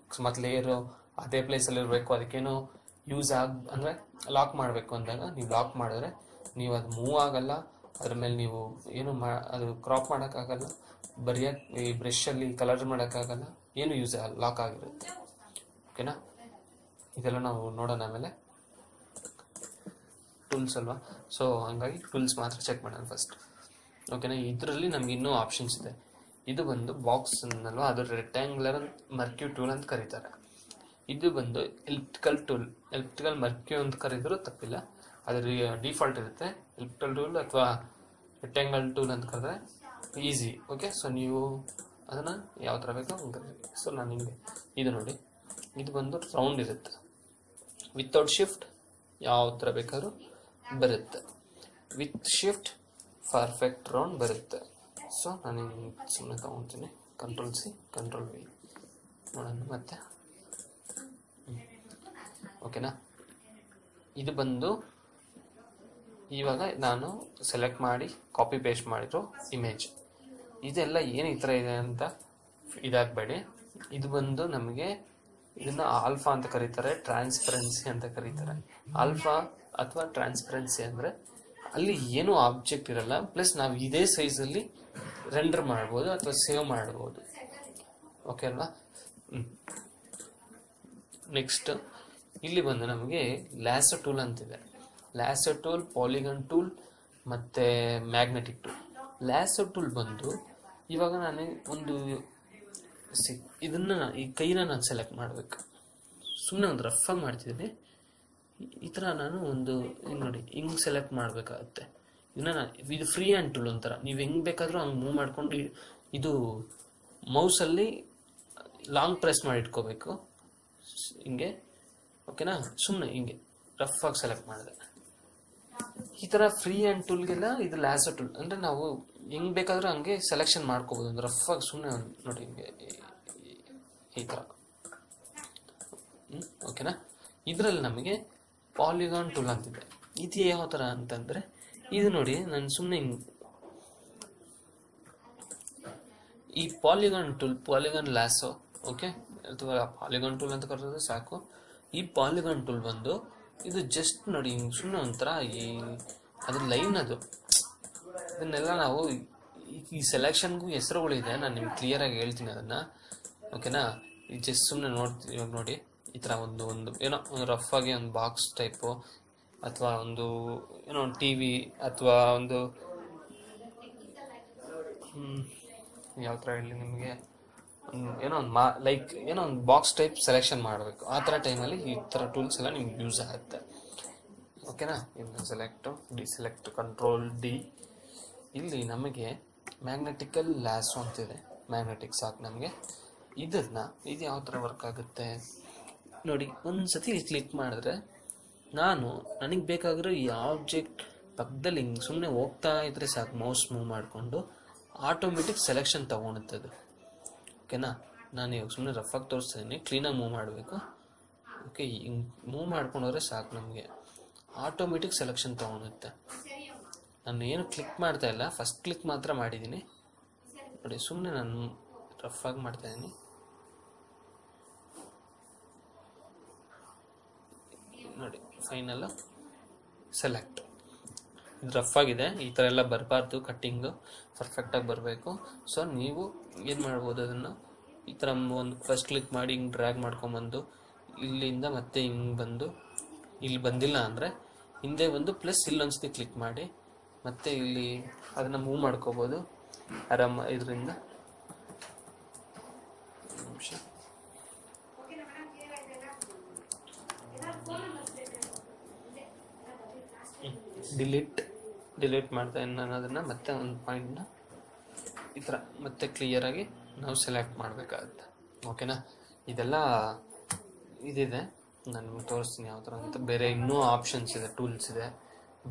ಅಕಸ್ಮಾತ್ ಲೇಯರು ಅದೇ ಪ್ಲೇಸಲ್ಲಿ ಇರಬೇಕು, ಅದಕ್ಕೇನು ಯೂಸ್ ಅಂದರೆ ಲಾಕ್ ಮಾಡಬೇಕು ಅಂದಾಗ ನೀವು ಲಾಕ್ ಮಾಡಿದ್ರೆ ನೀವು ಅದು ಮೂವ್ ಆಗಲ್ಲ, ಅದ್ರ ಮೇಲೆ ನೀವು ಏನು ಅದು ಕ್ರಾಪ್ ಮಾಡೋಕ್ಕಾಗಲ್ಲ, ಬರೆಯೋಕ್ಕೆ ಈ ಬ್ರಷಲ್ಲಿ ಕಲರ್ ಮಾಡೋಕ್ಕಾಗಲ್ಲ, ಏನು ಯೂಸ್ ಆಗಲ್ಲ, ಲಾಕ್ ಆಗಿರುತ್ತೆ. ಓಕೆನಾ, ಇದೆಲ್ಲ ನಾವು ನೋಡೋಣ ಆಮೇಲೆ. ಟೂಲ್ಸ್ ಅಲ್ವಾ, ಸೊ ಹಂಗಾಗಿ ಟೂಲ್ಸ್ ಮಾತ್ರ ಚೆಕ್ ಮಾಡೋಣ ಫಸ್ಟ್. ಓಕೆನಾ, ಇದರಲ್ಲಿ ನಮ್ಗೆ ಇನ್ನೂ ಆಪ್ಷನ್ಸ್ ಇದೆ. ಇದು ಬಂದು ಬಾಕ್ಸ್ ಅನ್ನಲ್ವಾ, ಅದು ರೆಕ್ಟ್ಯಾಂಗ್ಯುಲರ್ ಮರ್ಕ್ಯೂ ಟೂಲ್ ಅಂತ ಕರೀತಾರೆ. ಇದು ಬಂದು ಎಲಿಪ್ಟಿಕಲ್ ಟೂಲ್. ಎಲಿಪ್ಟಿಕಲ್ ಮರ್ಕ್ಯೂ ಅಂತ ಕರೆದರೂ ತಪ್ಪಿಲ್ಲ, ಅದ್ರ ಡಿಫಾಲ್ಟ್ ಇರುತ್ತೆ. ಎಲಿಪ್ಟಿಕಲ್ ಟೂಲ್ ಅಥವಾ ರೆಕ್ಟ್ಯಾಂಗಲ್ ಟೂಲ್ ಅಂತ ಕರೆದ್ರೆ ಈಸಿ. ಓಕೆ, ಸೊ ನೀವು ಅದನ್ನು ಯಾವ ಥರ ಬೇಕೋ ಹಂಗೆ ಕರೀರಿ. ಸೊ ನಾನು ನಿಮಗೆ ಇದು ನೋಡಿ, ಇದು ಬಂದು ರೌಂಡ್ ಇರುತ್ತೆ, ವಿತೌಟ್ ಶಿಫ್ಟ್ ಯಾವ ಥರ ಬೇಕಾದ್ರೂ ಬರುತ್ತೆ, ವಿತ್ ಶಿಫ್ಟ್ ಪರ್ಫೆಕ್ಟ್ ರೌಂಡ್ ಬರುತ್ತೆ. ಸೊ ನಾನು ಸುಮ್ಮನೆ ತಗೊತೀನಿ, ಕಂಟ್ರೋಲ್-C ಕಂಟ್ರೋಲ್-V ನೋಡೋಣ ಮತ್ತೆ. ಓಕೆನಾ, ಇದು ಬಂದು ಇವಾಗ ನಾನು ಸೆಲೆಕ್ಟ್ ಮಾಡಿ ಕಾಪಿ ಪೇಸ್ಟ್ ಮಾಡಿರೋ ಇಮೇಜ್. ಇದೆಲ್ಲ ಏನು ಈ ಥರ ಇದೆ ಅಂತ ಇದಾಗಬೇಡಿ. ಇದು ಬಂದು ನಮಗೆ ಇದನ್ನ ಆಲ್ಫಾ ಅಂತ ಕರೀತಾರೆ, ಟ್ರಾನ್ಸ್ಪರೆನ್ಸಿ ಅಂತ ಕರೀತಾರೆ. ಆಲ್ಫಾ ಅಥವಾ ಟ್ರಾನ್ಸ್ಪರೆನ್ಸಿ ಅಂದರೆ ಅಲ್ಲಿ ಏನೂ ಆಬ್ಜೆಕ್ಟ್ ಇರಲ್ಲ, ಪ್ಲಸ್ ನಾವು ಇದೇ ಸೈಜಲ್ಲಿ ರೆಂಡರ್ ಮಾಡ್ಬೋದು ಅಥವಾ ಸೇವ್ ಮಾಡ್ಬೋದು. ಓಕೆ ಅಲ್ವಾ. ನೆಕ್ಸ್ಟ್ ಇಲ್ಲಿ ಬಂದು ನಮಗೆ ಲ್ಯಾಸೋ ಟೂಲ್ ಅಂತಿದೆ. ಲ್ಯಾಸೋ ಟೂಲ್, ಪಾಲಿಗನ್ ಟೂಲ್ ಮತ್ತು ಮ್ಯಾಗ್ನೆಟಿಕ್ ಟೂಲ್. ಲ್ಯಾಸೋ ಟೂಲ್ ಬಂದು ಇವಾಗ ನಾನು ಒಂದು ಇದನ್ನು ಈ ಕೈನ ನಾನು ಸೆಲೆಕ್ಟ್ ಮಾಡಬೇಕು. ಸುಮ್ಮನೆ ಒಂದು ರಫಾಗಿ ಮಾಡ್ತಿದ್ದೀನಿ. ಈ ಥರ ನಾನು ಒಂದು ನೋಡಿ ಹಿಂಗೆ ಸೆಲೆಕ್ಟ್ ಮಾಡಬೇಕಾಗತ್ತೆ. ಇದು ಫ್ರೀ ಹ್ಯಾಂಡ್ ಟೂಲ್ ಒಂಥರ, ನೀವು ಹೆಂಗೆ ಬೇಕಾದರೂ ಹಂಗೆ ಮೂವ್ ಮಾಡ್ಕೊಂಡು ಇದು ಮೌಸಲ್ಲಿ ಲಾಂಗ್ ಪ್ರೆಸ್ ಮಾಡಿ ಇಟ್ಕೋಬೇಕು ಹಿಂಗೆ. ಓಕೆನಾ, ಸುಮ್ಮನೆ ಹಿಂಗೆ ರಫಾಗಿ ಸೆಲೆಕ್ಟ್ ಮಾಡಿದೆ. ಈ ಥರ ಫ್ರೀ ಹ್ಯಾಂಡ್ ಟೂಲ್ಗೆಲ್ಲ ಇದು ಲ್ಯಾಸೋ ಟೂಲ್. ಅಂದರೆ ನಾವು ಹೆಂಗೆ ಬೇಕಾದರೂ ಹಂಗೆ ಸೆಲೆಕ್ಷನ್ ಮಾಡ್ಕೋಬೋದು, ಒಂದು ರಫಾಗಿ ಸುಮ್ಮನೆ ನೋಡಿ ಹಿಂಗೆ ಈ ಥರ. ಓಕೆನಾ, ಇದರಲ್ಲಿ ನಮಗೆ ಪಾಲಿಗಾನ್ ಟೂಲ್ ಅಂತಿದೆ. ಇದು ಯಾವ ಥರ ಅಂತಂದರೆ ಇದು ನೋಡಿ, ನಾನು ಸುಮ್ಮನೆ ಈ ಪಾಲಿಗಾನ್ ಟೂಲ್, ಪಾಲಿಗಾನ್ ಲ್ಯಾಸೋ, ಓಕೆ, ಅಥವಾ ಪಾಲಿಗಾನ್ ಟೂಲ್ ಅಂತ ಕರೆದ್ರೆ ಸಾಕು. ಈ ಪಾಲಿಗಾನ್ ಟೂಲ್ ಬಂದು ಇದು ಜಸ್ಟ್ ನೋಡಿ ಹಿಂಗೆ ಸುಮ್ಮನೆ ಒಂಥರ ಅದ್ರ ಲೈನ್ ಅದು. ಇದನ್ನೆಲ್ಲ ನಾವು ಈ ಸೆಲೆಕ್ಷನ್ಗೂ ಹೆಸರುಗಳಿದೆ, ನಾನು ನಿಮ್ಗೆ ಕ್ಲಿಯರಾಗಿ ಹೇಳ್ತೀನಿ ಅದನ್ನು. ಓಕೆನಾ, ಈ ಜಸ್ಟ್ ಸುಮ್ಮನೆ ನೋಡ್ತೀನಿ. ಇವಾಗ ನೋಡಿ ಈ ಥರ ಒಂದು ಏನೋ ಒಂದು ರಫ್ ಆಗಿ ಒಂದು ಬಾಕ್ಸ್ ಟೈಪು, ಅಥವಾ ಒಂದು ಏನೋ ಒಂದು ಟಿ ವಿ, ಅಥವಾ ಒಂದು ಯಾವ ಥರ ಹೇಳಿ ನಿಮಗೆ, ಏನೋ ಒಂದು ಲೈಕ್ ಏನೋ ಒಂದು ಬಾಕ್ಸ್ ಟೈಪ್ ಸೆಲೆಕ್ಷನ್ ಮಾಡಬೇಕು. ಆ ಥರ ಟೈಮಲ್ಲಿ ಈ ಥರ ಟೂಲ್ಸ್ ಎಲ್ಲ ನಿಮ್ಗೆ ಯೂಸ್ ಆಗುತ್ತೆ. ಓಕೆನಾ, ಇನ್ನು ಸೆಲೆಕ್ಟು, ಡಿಸೆಲೆಕ್ಟ್, ಕಂಟ್ರೋಲ್-D. ಇಲ್ಲಿ ನಮಗೆ ಮ್ಯಾಗ್ನೆಟಿಕಲ್ ಲ್ಯಾಸೋ ಅಂತಿದೆ, ಮ್ಯಾಗ್ನೆಟಿಕ್ ಸಾಕು ನಮಗೆ. ಇದು ಯಾವ ಥರ ವರ್ಕ್ ಆಗುತ್ತೆ ನೋಡಿ. ಒಂದು ಸತಿ ಕ್ಲಿಕ್ ಮಾಡಿದ್ರೆ ನನಗೆ ಬೇಕಾಗಿರೋ ಈ ಆಬ್ಜೆಕ್ಟ್ ಪಕ್ಕದಲ್ಲಿ ಹಿಂಗೆ ಸುಮ್ಮನೆ ಹೋಗ್ತಾ ಇದ್ರೆ ಸಾಕು, ಮೌಸ್ ಮೂವ್ ಮಾಡಿಕೊಂಡು ಆಟೋಮೆಟಿಕ್ ಸೆಲೆಕ್ಷನ್ ತೊಗೊಳುತ್ತೆ. ಓಕೆನಾ, ನಾನು ಇವಾಗ ಸುಮ್ಮನೆ ರಫಾಗಿ ತೋರಿಸ್ತಿದ್ದೀನಿ, ಕ್ಲೀನಾಗಿ ಮೂವ್ ಮಾಡಬೇಕು. ಓಕೆ, ಹಿಂಗೆ ಮೂವ್ ಮಾಡ್ಕೊಂಡೋದ್ರೆ ಸಾಕು, ನಮಗೆ ಆಟೋಮೆಟಿಕ್ ಸೆಲೆಕ್ಷನ್ ತೊಗೊಳುತ್ತೆ. ನಾನು ಏನು ಕ್ಲಿಕ್ ಮಾಡ್ತಾ ಇಲ್ಲ, ಫಸ್ಟ್ ಕ್ಲಿಕ್ ಮಾತ್ರ ಮಾಡಿದ್ದೀನಿ ನೋಡಿ. ಸುಮ್ಮನೆ ನಾನು ರಫಾಗಿ ಮಾಡ್ತಾಯಿದ್ದೀನಿ ನೋಡಿ. Final select. ಇದು ರಫ್ ಆಗಿದೆ, ಈ ಥರ ಎಲ್ಲ ಬರಬಾರ್ದು, ಕಟ್ಟಿಂಗು ಪರ್ಫೆಕ್ಟಾಗಿ ಬರಬೇಕು. ಸೊ ನೀವು ಏನು ಮಾಡ್ಬೋದು, ಅದನ್ನು ಈ ಥರ ಒಂದು ಫಸ್ಟ್ ಕ್ಲಿಕ್ ಮಾಡಿ ಹಿಂಗೆ ಡ್ರ್ಯಾಗ್ ಮಾಡ್ಕೊಂಬಂದು ಇಲ್ಲಿಂದ ಮತ್ತೆ ಹಿಂಗೆ ಬಂದು ಇಲ್ಲಿ ಬಂದಿಲ್ಲ ಅಂದರೆ ಹಿಂದೆ ಬಂದು ಪ್ಲಸ್ ಇಲ್ಲೊಂದ್ಸತಿ ಕ್ಲಿಕ್ ಮಾಡಿ ಮತ್ತೆ ಇಲ್ಲಿ ಅದನ್ನು ಮೂವ್ ಮಾಡ್ಕೋಬೋದು ಆರಾಮ ಇದರಿಂದ. ನಿಮಿಷ ಡಿಲೀಟ್ ಮಾಡ್ತಾ ನಾನು ಅದನ್ನು ಮತ್ತೆ ಒಂದು ಪಾಯಿಂಟ್ನ ಈ ಥರ ಮತ್ತೆ ಕ್ಲಿಯರಾಗಿ ನಾವು ಸೆಲೆಕ್ಟ್ ಮಾಡಬೇಕಾಗುತ್ತೆ. ಓಕೆನಾ, ಇದೆಲ್ಲ ಇದಿದೆ. ನಾನು ನಿಮ್ಗೆ ತೋರಿಸ್ತೀನಿ ಯಾವ ಥರ ಅಂತ. ಬೇರೆ ಇನ್ನೂ ಆಪ್ಷನ್ಸ್ ಇದೆ, ಟೂಲ್ಸ್ ಇದೆ,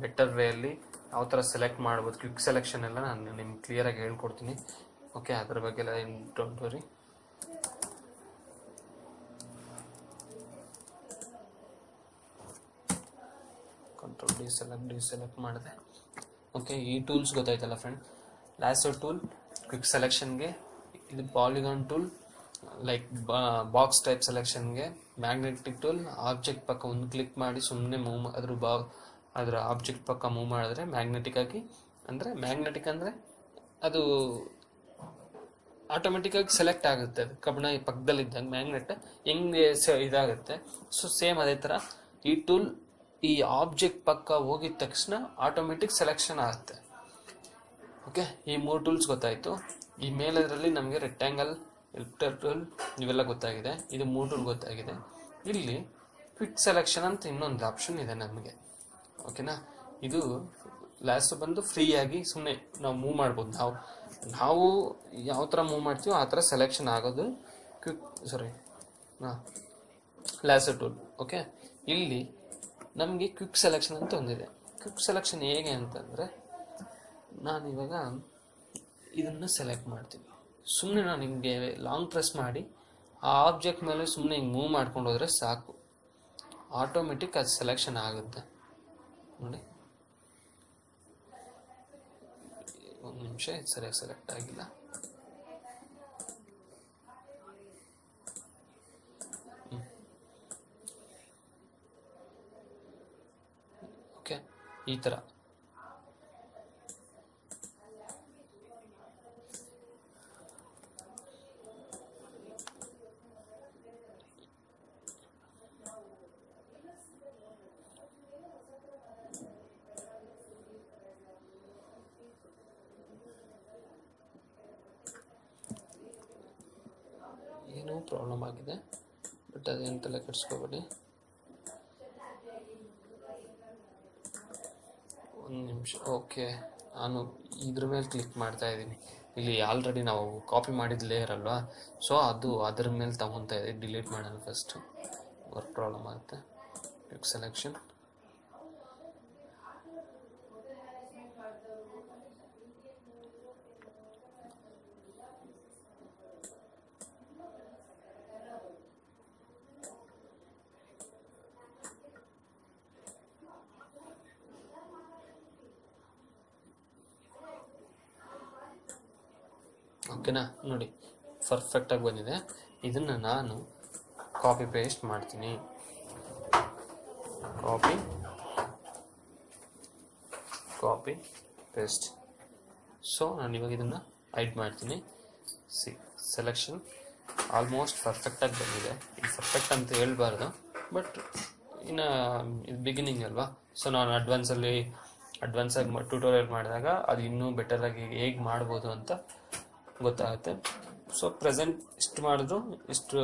ಬೆಟರ್ ವೇಯಲ್ಲಿ ಯಾವ ಥರ ಸೆಲೆಕ್ಟ್ ಮಾಡ್ಬೋದು. ಕ್ವಿಕ್ ಸೆಲೆಕ್ಷನ್ ಎಲ್ಲ ನಾನು ನಿಮ್ಗೆ ಕ್ಲಿಯರಾಗಿ ಹೇಳ್ಕೊಡ್ತೀನಿ. ಓಕೆ, ಅದ್ರ ಬಗ್ಗೆ ಎಲ್ಲ ಏನು ಡೋಂಟ್ ವರಿ. ಕಂಟ್ರೋಲ್ ಡಿಸೆಲೆಕ್ಟ್ ಮಾಡಿದೆ. ಓಕೆ, ಈ ಟೂಲ್ಸ್ ಗೊತ್ತಾಯ್ತಲ್ಲ ಫ್ರೆಂಡ್. ಲ್ಯಾಸೋ ಟೂಲ್ ಕ್ವಿಕ್ ಸೆಲೆಕ್ಷನ್ಗೆ, ಇದು polygon tool like box type ಸೆಲೆಕ್ಷನ್ಗೆ, ಮ್ಯಾಗ್ನೆಟಿಕ್ ಟೂಲ್ ಆಬ್ಜೆಕ್ಟ್ ಪಕ್ಕ ಒಂದು ಕ್ಲಿಕ್ ಮಾಡಿ ಸುಮ್ಮನೆ ಮೂವ್ ಅದರ ಆಬ್ಜೆಕ್ಟ್ ಪಕ್ಕ ಮೂವ್ ಮಾಡಿದ್ರೆ ಮ್ಯಾಗ್ನೆಟಿಕ್ ಆಗಿ, ಅಂದರೆ ಮ್ಯಾಗ್ನೆಟಿಕ್ ಅಂದರೆ ಅದು ಆಟೋಮೆಟಿಕ್ ಆಗಿ ಸೆಲೆಕ್ಟ್ ಆಗುತ್ತೆ. ಅದು ಕಬ್ಬಣ ಪಕ್ಕದಲ್ಲಿದ್ದಾಗ ಮ್ಯಾಗ್ನೆಟ್ ಹೆಂಗೆ ಇದಾಗುತ್ತೆ. ಸೊ ಸೇಮ್ ಅದೇ ಥರ ಈ ಟೂಲ್ ಈ ಆಬ್ಜೆಕ್ಟ್ ಪಕ್ಕ ಹೋಗಿದ ತಕ್ಷಣ ಆಟೋಮೆಟಿಕ್ ಸೆಲೆಕ್ಷನ್ ಆಗುತ್ತೆ. ಓಕೆ, ಈ 3 ಟೂಲ್ಸ್ ಗೊತ್ತಾಯಿತು. ಈ ಮೇಲದ್ರಲ್ಲಿ ನಮಗೆ ರೆಕ್ಟ್ಯಾಂಗಲ್, ಎಲಿಪ್ಟರ್ ಟೂಲ್ ಇವೆಲ್ಲ ಗೊತ್ತಾಗಿದೆ. ಇದು 3 ಟೂಲ್ ಗೊತ್ತಾಗಿದೆ. ಇಲ್ಲಿ ಕ್ವಿಕ್ ಸೆಲೆಕ್ಷನ್ ಅಂತ ಇನ್ನೊಂದು ಆಪ್ಷನ್ ಇದೆ ನಮಗೆ. ಓಕೆನಾ, ಇದು ಲ್ಯಾಸೋ ಬಂದು ಫ್ರೀಯಾಗಿ ಸುಮ್ಮನೆ ನಾವು ಮೂವ್ ಮಾಡ್ಬೋದು. ನಾವು ಯಾವ ಥರ ಮೂವ್ ಮಾಡ್ತೀವೋ ಆ ಥರ ಸೆಲೆಕ್ಷನ್ ಆಗೋದು ಲ್ಯಾಸೋ ಟೂಲ್. ಓಕೆ, ಇಲ್ಲಿ ನಮಗೆ ಕ್ವಿಕ್ ಸೆಲೆಕ್ಷನ್ ಅಂತ ಒಂದಿದೆ. ಕ್ವಿಕ್ ಸೆಲೆಕ್ಷನ್ ಹೇಗೆ ಅಂತಂದರೆ, ನಾನು ಇವಾಗ ಇದನ್ನು ಸೆಲೆಕ್ಟ್ ಮಾಡ್ತೀನಿ. ಸುಮ್ಮನೆ ನಾನು ಹಿಂಗೆ ಲಾಂಗ್ ಪ್ರೆಸ್ ಮಾಡಿ ಆ ಆಬ್ಜೆಕ್ಟ್ ಮೇಲೆ ಸುಮ್ಮನೆ ಹಿಂಗೆ ಮೂವ್ ಮಾಡ್ಕೊಂಡು ಹೋದರೆ ಸಾಕು, ಆಟೋಮೆಟಿಕ್ ಅದು ಸೆಲೆಕ್ಷನ್ ಆಗುತ್ತೆ. ನೋಡಿ, ಒಂದು ನಿಮಿಷ, ಇದು ಸರಿಯಾಗಿ ಸೆಲೆಕ್ಟ್ ಆಗಿಲ್ಲ. ಓಕೆ, ಈ ಥರ ಏನೋ ಪ್ರಾಬ್ಲಮ್ ಆಗಿದೆ, ಬಟ್ ಅದೇನು ತಲೆ ಕೆಡಿಸ್ಕೋಬೇಡಿ. ಒಂದು ನಿಮಿಷ. ಓಕೆ, ನಾನು ಇದ್ರ ಮೇಲೆ ಕ್ಲಿಕ್ ಮಾಡ್ತಾ ಇದ್ದೀನಿ. ಇಲ್ಲಿ ಆಲ್ರೆಡಿ ನಾವು ಕಾಪಿ ಮಾಡಿದ ಲೇಯರ್ ಅಲ್ವಾ, ಸೊ ಅದು ಅದ್ರ ಮೇಲೆ ತಗೊತಾ ಇದೆ. ಡಿಲೀಟ್ ಮಾಡೋಣ ಫಸ್ಟು, ವರ್ಕ್ ಪ್ರಾಬ್ಲಮ್ ಆಗುತ್ತೆ. ಕ್ವಿಕ್ ಸೆಲೆಕ್ಷನ್, ಓಕೆನಾ. ನೋಡಿ, ಪರ್ಫೆಕ್ಟಾಗಿ ಬಂದಿದೆ. ಇದನ್ನು ನಾನು ಕಾಪಿ ಪೇಸ್ಟ್ ಮಾಡ್ತೀನಿ. Copy paste. ಸೊ ನಾನು ಇವಾಗ ಇದನ್ನು ಹೈಡ್ ಮಾಡ್ತೀನಿ. ಸೆಲೆಕ್ಷನ್ ಆಲ್ಮೋಸ್ಟ್ ಪರ್ಫೆಕ್ಟಾಗಿ ಬಂದಿದೆ. ಇದು ಪರ್ಫೆಕ್ಟ್ ಅಂತ ಹೇಳ್ಬಾರ್ದು, ಬಟ್ ಇನ್ನು ಇದು ಬಿಗಿನಿಂಗ್ ಅಲ್ವಾ. ಸೊ ನಾನು ಅಡ್ವಾನ್ಸಾಗಿ ಟ್ಯೂಟೋರಿಯಲ್ ಮಾಡಿದಾಗ ಅದು ಇನ್ನೂ ಬೆಟರಾಗಿ ಹೇಗೆ ಮಾಡ್ಬೋದು ಅಂತ ಗೊತ್ತಾಗುತ್ತೆ. ಸೊ ಪ್ರೆಸೆಂಟ್ ಇಷ್ಟು ಮಾಡಿದ್ರು, ಇಷ್ಟು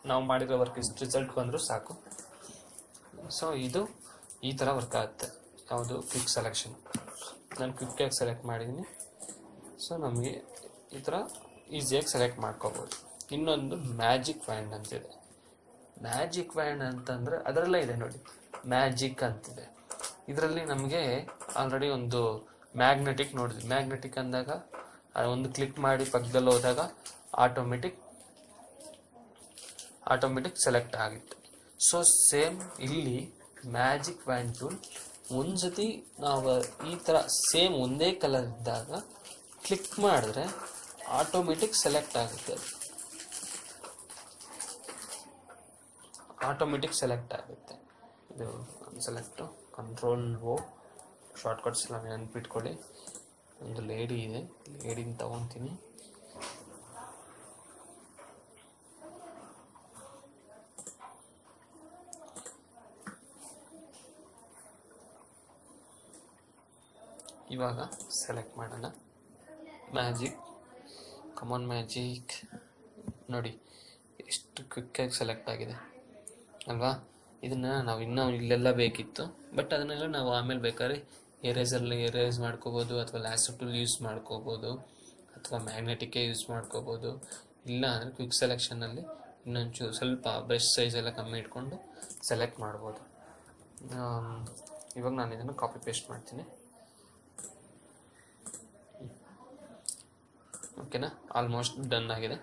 ನಾವು ಮಾಡಿರೋ ವರ್ಕ್ ಇಷ್ಟು ರಿಸಲ್ಟ್ ಬಂದರೂ ಸಾಕು. ಸೊ ಇದು ಈ ಥರ ವರ್ಕ್ ಆಗುತ್ತೆ. ಯಾವುದು ಕ್ವಿಕ್ ಸೆಲೆಕ್ಷನ್. ನಾನು ಕ್ವಿಕ್ಕಾಗಿ ಸೆಲೆಕ್ಟ್ ಮಾಡಿದ್ದೀನಿ. ಸೊ ನಮಗೆ ಈ ಥರ ಈಸಿಯಾಗಿ ಸೆಲೆಕ್ಟ್ ಮಾಡ್ಕೋಬೋದು. ಇನ್ನೊಂದು ಮ್ಯಾಜಿಕ್ ವ್ಯಾಂಡ್ ಅಂತಿದೆ. ಮ್ಯಾಜಿಕ್ ವ್ಯಾಂಡ್ ಅಂತಂದರೆ ಅದರಲ್ಲೇ ಇದೆ ನೋಡಿ, ಮ್ಯಾಜಿಕ್ ಅಂತಿದೆ. ಇದರಲ್ಲಿ ನಮಗೆ ಆಲ್ರೆಡಿ ಒಂದು ಮ್ಯಾಗ್ನೆಟಿಕ್ ನೋಡಿದ್ವಿ. ಮ್ಯಾಗ್ನೆಟಿಕ್ ಅಂದಾಗ ಒಂದು ಕ್ಲಿಕ್ ಮಾಡಿ ಪಕ್ಕದಲ್ಲಿ ಹೋದಾಗ ಆಟೋಮೆಟಿಕ್ ಸೆಲೆಕ್ಟ್ ಆಗುತ್ತೆ. ಸೊ ಸೇಮ್ ಇಲ್ಲಿ ಮ್ಯಾಜಿಕ್ ವ್ಯಾಂಡ್ ಟೂಲ್ ಒಂದ್ಸತಿ ನಾವು ಈ ಥರ ಸೇಮ್ ಒಂದೇ ಕಲರ್ ಇದ್ದಾಗ ಕ್ಲಿಕ್ ಮಾಡಿದ್ರೆ ಆಟೋಮೆಟಿಕ್ ಸೆಲೆಕ್ಟ್ ಆಗುತ್ತೆ. ಇದು ಸೆಲೆಕ್ಟು ಕಂಟ್ರೋಲ್ ಓ. ಶಾರ್ಟ್ಕಟ್ಸ್ ಎಲ್ಲ ನೆನಪಿಟ್ಕೊಳ್ಳಿ. ಒಂದು ಲೇಡಿ ಇದೆ, ಲೇಡಿನ ತಗೊತೀನಿ. ಇವಾಗ ಸೆಲೆಕ್ಟ್ ಮಾಡೋಣ. ಮ್ಯಾಜಿಕ್, ಕಮಾನ್ ಮ್ಯಾಜಿಕ್. ನೋಡಿ ಎಷ್ಟು ಕ್ವಿಕ್ಕಾಗಿ ಸೆಲೆಕ್ಟ್ ಆಗಿದೆ ಅಲ್ವಾ. ಇದನ್ನು ನಾವು ಇನ್ನೂ ಇಲ್ಲೆಲ್ಲ ಬೇಕಿತ್ತು, ಬಟ್ ಅದನ್ನೆಲ್ಲ ನಾವು ಆಮೇಲೆ ಬೇಕಾದ್ರೆ ಎರೇಸಲ್ಲಿ ಎರೇಸ್ ಮಾಡ್ಕೋಬೋದು, ಅಥವಾ ಲ್ಯಾಸೋ ಟೂಲ್ ಯೂಸ್ ಮಾಡ್ಕೋಬೋದು, ಅಥವಾ ಮ್ಯಾಗ್ನೆಟಿಕ್ಕೇ ಯೂಸ್ ಮಾಡ್ಕೋಬೋದು. ಇಲ್ಲ ಅಂದರೆ ಕ್ವಿಕ್ ಸೆಲೆಕ್ಷನಲ್ಲಿ ಇನ್ನೊಂಚೂರು ಸ್ವಲ್ಪ ಬ್ರಷ್ ಸೈಜ್ ಎಲ್ಲ ಕಮ್ಮಿ ಇಟ್ಕೊಂಡು ಸೆಲೆಕ್ಟ್ ಮಾಡ್ಬೋದು. ಇವಾಗ ನಾನು ಇದನ್ನು ಕಾಪಿ ಪೇಸ್ಟ್ ಮಾಡ್ತೀನಿ. ಓಕೆನಾ, ಆಲ್ಮೋಸ್ಟ್ ಡನ್ ಆಗಿದೆ.